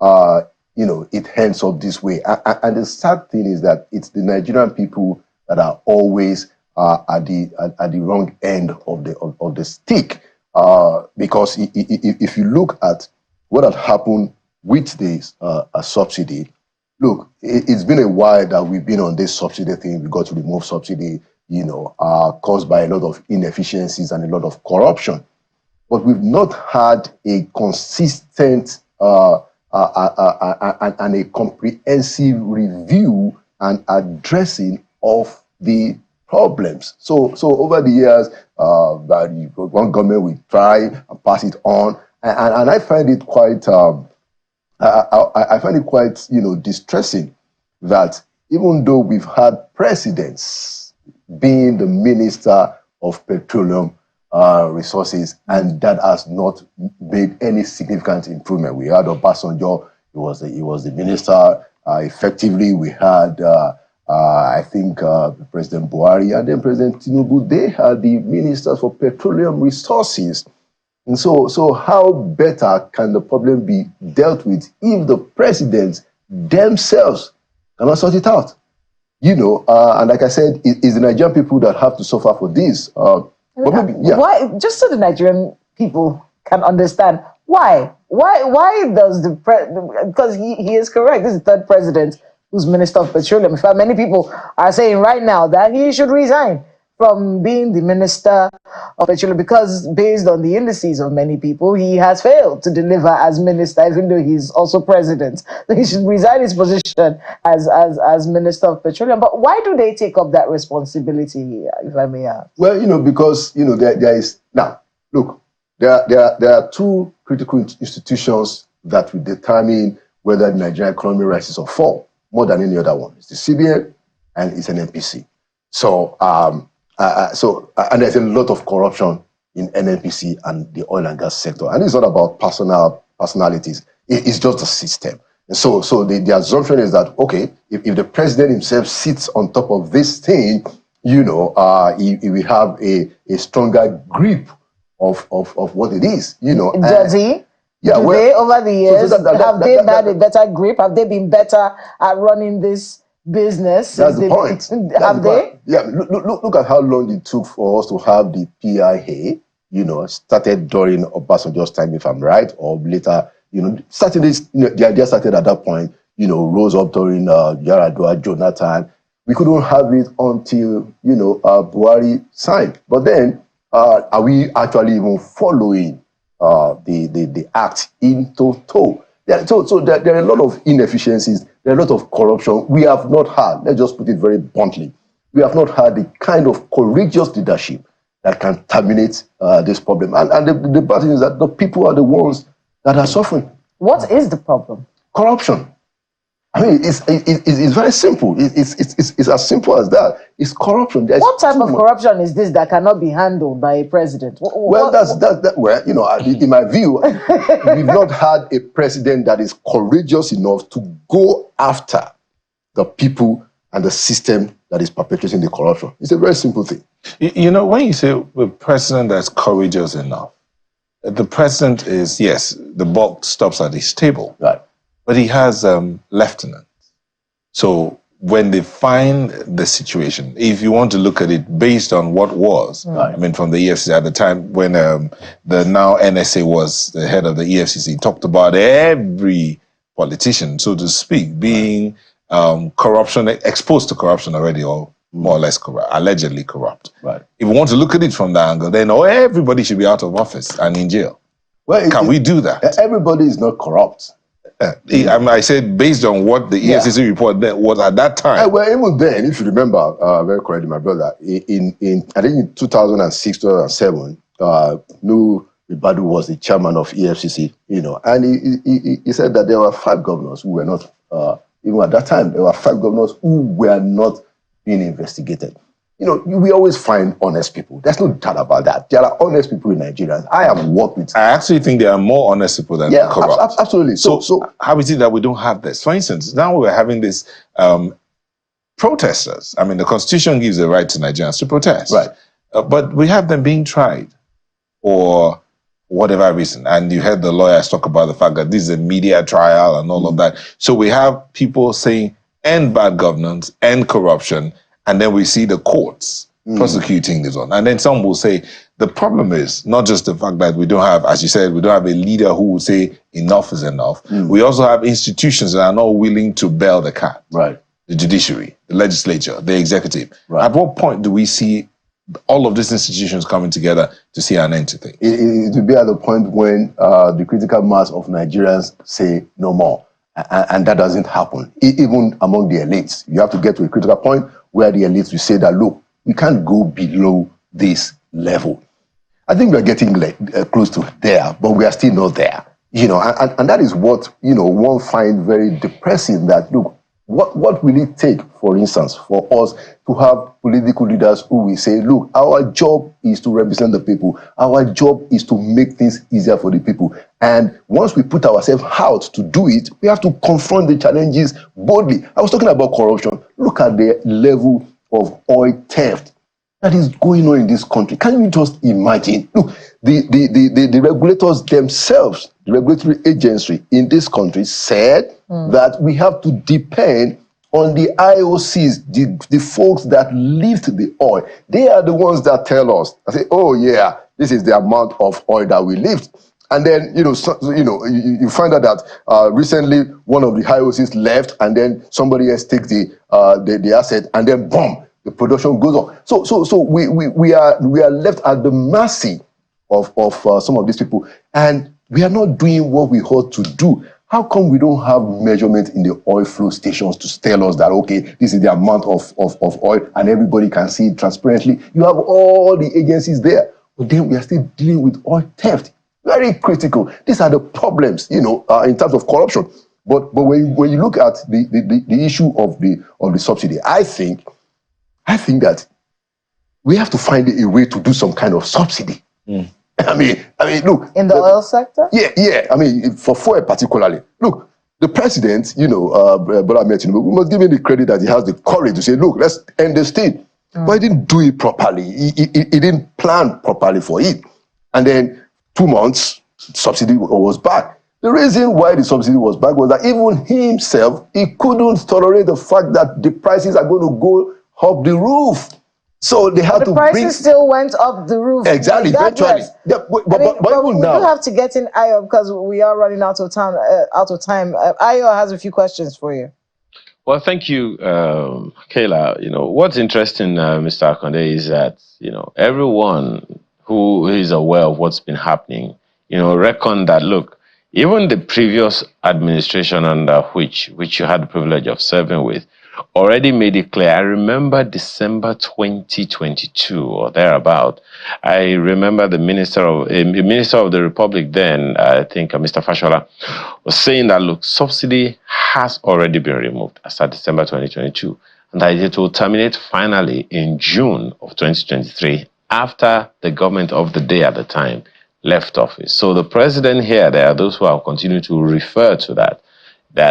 it ends up this way. And the sad thing is that it's the Nigerian people that are always at the wrong end of the stick. Because if you look at what had happened with this subsidy, look, it's been a while that we've been on this subsidy thing. We got to remove subsidy, caused by a lot of inefficiencies and a lot of corruption. But we've not had a consistent and a comprehensive review and addressing of the problems. So over the years, one government will try and pass it on, and I find it quite I find it quite distressing that even though we've had presidents being the Minister of Petroleum Resources, and that has not made any significant improvement. We had Obasanjo, he was the minister. Effectively, we had I think President Buhari and then President Tinubu. They had the ministers for petroleum resources. And so how better can the problem be dealt with if the presidents themselves cannot sort it out? And like I said, it's the Nigerian people that have to suffer for this. Why? Just so the Nigerian people can understand, why does because he is correct. This is the third president who's Minister of Petroleum. In fact, many people are saying right now that he should resign from being the Minister of Petroleum, because based on the indices of many people, he has failed to deliver as minister, even though he's also president. So he should resign his position as Minister of Petroleum. But why do they take up that responsibility, if I may ask? Well, because there is now. Look, there are two critical institutions that will determine whether the Nigerian economy rises or falls more than any other one. It's the CBN and it's an NPC. So and there's a lot of corruption in NNPC and the oil and gas sector. And it's not about personalities. It's just a system. And so the assumption is that, okay, if the president himself sits on top of this thing, he will have a stronger grip of what it is, Does he? Yeah, they, over the years, have they had a better grip? Have they been better at running this business? That's the point. Have they? Yeah, look at how long it took for us to have the PIA, started during Obasanjo's time, if I'm right, or later, starting this, the idea started at that point, rose up during Yaradua, Jonathan. We couldn't have it until, Buhari signed. But then, are we actually even following the act in toto? Yeah, so there are a lot of inefficiencies, there are a lot of corruption. We have not had, let's just put it very bluntly, we have not had the kind of courageous leadership that can terminate this problem. And the bad thing is that the people are the ones that are suffering. What is the problem? Corruption. I mean, it's very simple. It's as simple as that. It's corruption. What type of corruption is this that cannot be handled by a president? Well, in my view, we've not had a president that is courageous enough to go after the people and the system that is perpetrating the corruption. It's a very simple thing. When you say a president that's courageous enough, the president is, yes, the buck stops at his table. Right. But he has lieutenants. So when they find the situation, if you want to look at it based on what was, right. I mean, from the EFCC at the time when the now NSA was the head of the EFCC, talked about every politician, so to speak, being exposed to corruption already, or more or less corrupt, allegedly corrupt. Right. If we want to look at it from that angle, then everybody should be out of office and in jail. Well, can we do that? Everybody is not corrupt. I said based on what the EFCC report was at that time. Well, even then, if you remember very correctly, my brother, in I think in 2006, 2007, Nuhu Ribadu was the chairman of EFCC, and he said that there were 5 governors who were not, even at that time, there were 5 governors who were not being investigated. We always find honest people. There's no doubt about that. There are honest people in Nigeria. I have worked with. I actually think there are more honest people than corrupt. Absolutely. So how is it that we don't have this? For instance, now we're having this protesters. I mean, the Constitution gives the right to Nigerians to protest. Right. But we have them being tried for whatever reason. And you heard the lawyers talk about the fact that this is a media trial and all of that. So we have people saying, end bad governance, end corruption, and then we see the courts prosecuting this one. And then some will say, the problem is not just the fact that we don't have, as you said, we don't have a leader who will say enough is enough. We also have institutions that are not willing to bail the cat. Right. The judiciary, the legislature, the executive. Right. At what point do we see all of these institutions coming together to see an end to things? It will be at the point when the critical mass of Nigerians say no more. And that doesn't happen, even among the elites. You have to get to a critical point where the elites will say that, look, we can't go below this level. I think we're getting close to there, but we are still not there. And that is what, one finds very depressing, that, look, what will it take, for instance, for us to have political leaders who will say, look, our job is to represent the people. Our job is to make things easier for the people. And once we put ourselves out to do it, we have to confront the challenges boldly. I was talking about corruption. Look at the level of oil theft that is going on in this country. Can you just imagine? Look, the regulators themselves, the regulatory agency in this country said that we have to depend on the IOCs, the folks that lift the oil. They are the ones that tell us, I say, oh yeah, this is the amount of oil that we lift. And then, you find out that recently one of the IOCs left, and then somebody else takes the asset, and then boom, the production goes on. So we are left at the mercy of some of these people, and we are not doing what we ought to do. How come we don't have measurement in the oil flow stations to tell us that, okay, this is the amount of oil, and everybody can see it transparently? You have all the agencies there, but then we are still dealing with oil theft. Very critical. These are the problems, in terms of corruption. But when you look at the issue of the subsidy, I think that we have to find a way to do some kind of subsidy. I mean, look. In the oil sector? Yeah. I mean, for fuel particularly. Look, the president, Bola Ahmed Tinubu, we must give him the credit that he has the courage to say, look, let's end the state. But he didn't do it properly. He didn't plan properly for it. And then 2 months, subsidy was back. The reason why the subsidy was back was that even himself, he couldn't tolerate the fact that the prices are going to go up the roof. So they had to bring... The prices still went up the roof. Exactly, eventually. Yeah, but even now... We do have to get in Ayo because we are running out of time. Ayo has a few questions for you. Well, thank you, Kayla. What's interesting, Mr. Akonde, is that, everyone who is aware of what's been happening, reckon that, look, even the previous administration under which you had the privilege of serving with, already made it clear. I remember December 2022 or thereabout. I remember the minister of the Republic then, I think Mr. Fashola, was saying that, look, subsidy has already been removed as of December 2022, and that it will terminate finally in June of 2023 after the government of the day at the time left office. So the president here, there are those who have continued to refer to that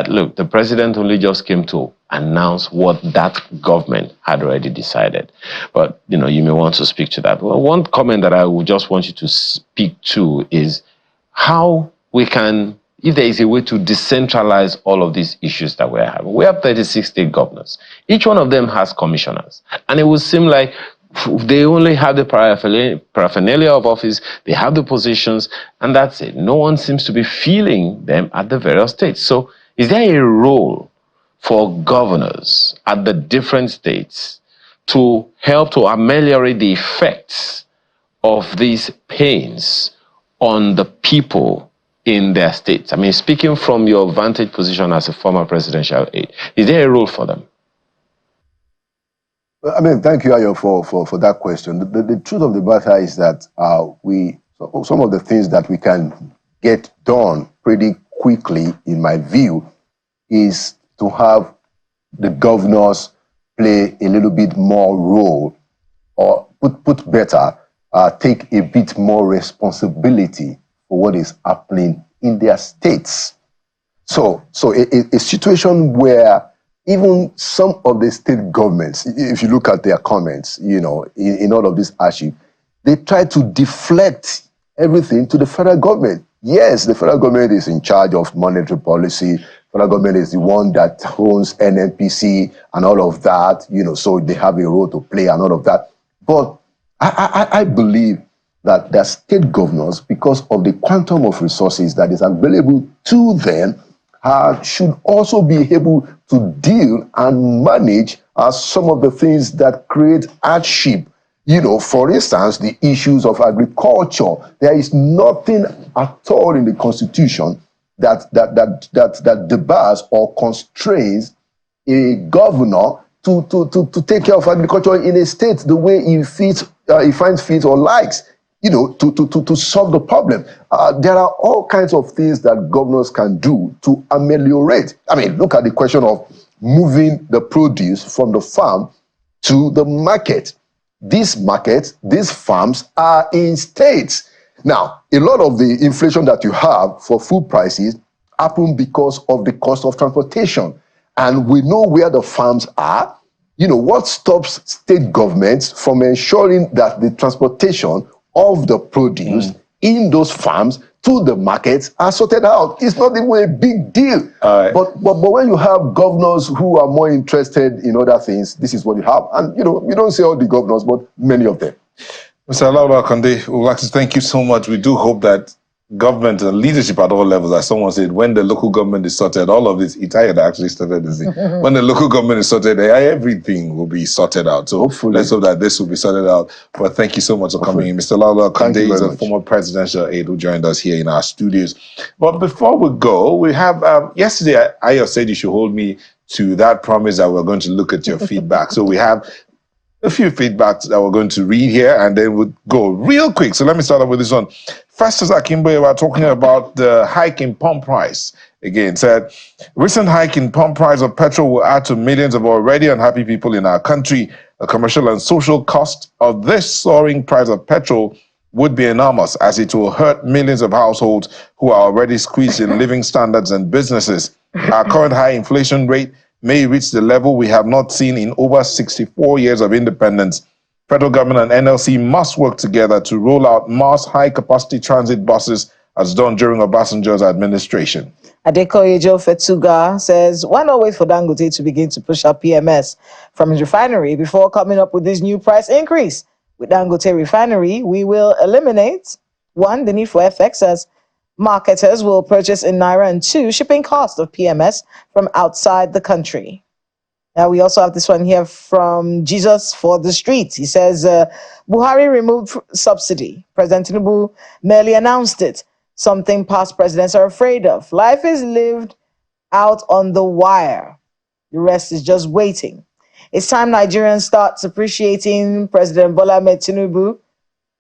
look, the president only just came to announce what that government had already decided. But, you may want to speak to that. Well, one comment that I would just want you to speak to is how we can, if there is a way to decentralize all of these issues that we're having. We have 36 state governors. Each one of them has commissioners. And it would seem like they only have the paraphernalia of office, they have the positions, and that's it. No one seems to be feeling them at the various states. So is there a role for governors at the different states to help to ameliorate the effects of these pains on the people in their states? I mean, speaking from your vantage position as a former presidential aide, is there a role for them? I mean, thank you, Ayo, for that question. The truth of the matter is that some of the things that we can get done pretty quickly, in my view, is to have the governors play a little bit more role, or put better, take a bit more responsibility for what is happening in their states. So a situation where even some of the state governments, if you look at their comments, in all of this issue, they try to deflect everything to the federal government. Yes, the federal government is in charge of monetary policy. Federal government is the one that owns NNPC and all of that, so they have a role to play and all of that. But I believe that the state governors, because of the quantum of resources that is available to them, should also be able to deal and manage some of the things that create hardship. For instance, the issues of agriculture. There is nothing at all in the Constitution that debars or constrains a governor to take care of agriculture in a state the way he finds fit or likes. To solve the problem. There are all kinds of things that governors can do to ameliorate. I mean, look at the question of moving the produce from the farm to the market. These markets, these farms are in states. Now, a lot of the inflation that you have for food prices happen because of the cost of transportation. And we know where the farms are. What stops state governments from ensuring that the transportation of the produce in those farms to the markets are sorted out? It's not even a big deal. But when you have governors who are more interested in other things, this is what you have. And, you don't say all the governors, but many of them. Mr. Laura Konde, we would like to thank you so much. We do hope that government and leadership at all levels, as someone said, when the local government is sorted, all of this, Italian actually started this thing. When the local government is sorted, everything will be sorted out. So hopefully, let's hope that this will be sorted out. But thank you so much for coming in. Mr. Laura Konde is a former presidential aide who joined us here in our studios. But before we go, we have, yesterday, Ayo said you should hold me to that promise that we're going to look at your feedback. So we have a few feedbacks that we're going to read here, and then we'll go real quick. So let me start off with this one. Festus Akimbo, we're talking about the hike in pump price. Again, said, recent hike in pump price of petrol will add to millions of already unhappy people in our country. The commercial and social cost of this soaring price of petrol would be enormous, as it will hurt millions of households who are already squeezed in living standards and businesses. Our current high inflation rate may reach the level we have not seen in over 64 years of independence. Federal government and NLC must work together to roll out mass high-capacity transit buses as done during Obasanjo's administration. Adekoyejo Fetuga says, why not wait for Dangote to begin to push up PMS from his refinery before coming up with this new price increase? With Dangote refinery, we will eliminate, 1, the need for FX, as marketers will purchase in Naira, and 2, shipping cost of PMS from outside the country. Now, we also have this one here from Jesus for the Streets. He says, Buhari removed subsidy. President Tinubu merely announced it, something past presidents are afraid of. Life is lived out on the wire. The rest is just waiting. It's time Nigerians start appreciating President Bola Ahmed Tinubu.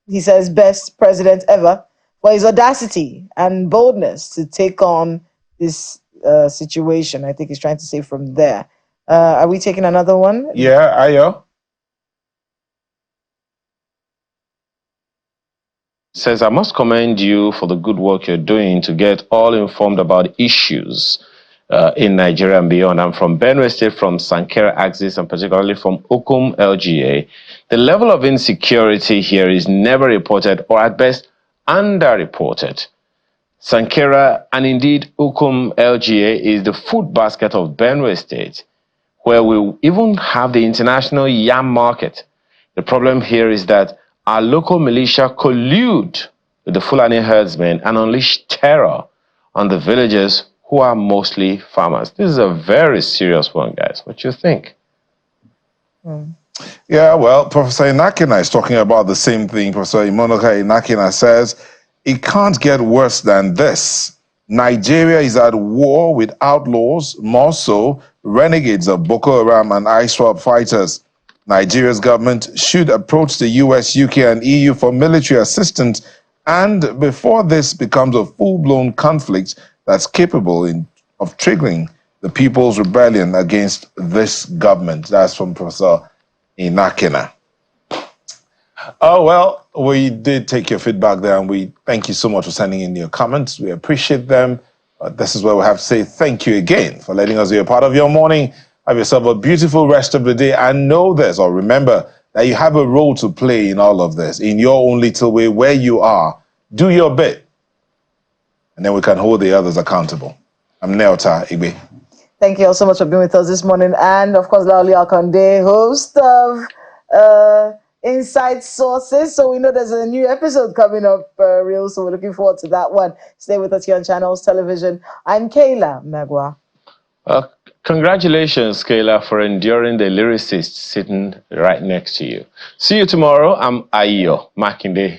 He says, best president ever, for his audacity and boldness to take on this situation. I think he's trying to say from there. Are we taking another one? Yeah, Ayo. Says, I must commend you for the good work you're doing to get all informed about issues in Nigeria and beyond. I'm from Benue State, from Sankera Axis, and particularly from Ukum LGA. The level of insecurity here is never reported, or at best, underreported. Sankera, and indeed Ukum LGA, is the food basket of Benue State, where we even have the international yam market. The problem here is that our local militia collude with the Fulani herdsmen and unleash terror on the villagers who are mostly farmers. This is a very serious one, guys. What do you think? Yeah, well, Professor Inakina is talking about the same thing. Professor Imonoka Inakina says, it can't get worse than this. Nigeria is at war with outlaws, more so renegades of Boko Haram and ISWAP fighters. Nigeria's government should approach the US, UK, and EU for military assistance, and before this becomes a full-blown conflict that's capable of triggering the people's rebellion against this government. That's from Professor Inakina. Oh, well, we did take your feedback there, and we thank you so much for sending in your comments. We appreciate them. This is where we have to say thank you again for letting us be a part of your morning. Have yourself a beautiful rest of the day, and know this, or remember that you have a role to play in all of this, in your own little way, where you are. Do your bit, and then we can hold the others accountable. I'm Neota Igbe. Thank you all so much for being with us this morning. And of course, Laoli Akande, host of Inside Sources. So we know there's a new episode coming up real, so we're looking forward to that one. Stay with us here on Channels Television. I'm Kayla Magwa. Congratulations, Kayla, for enduring the lyricist sitting right next to you. See you tomorrow. I'm Ayo Makinde.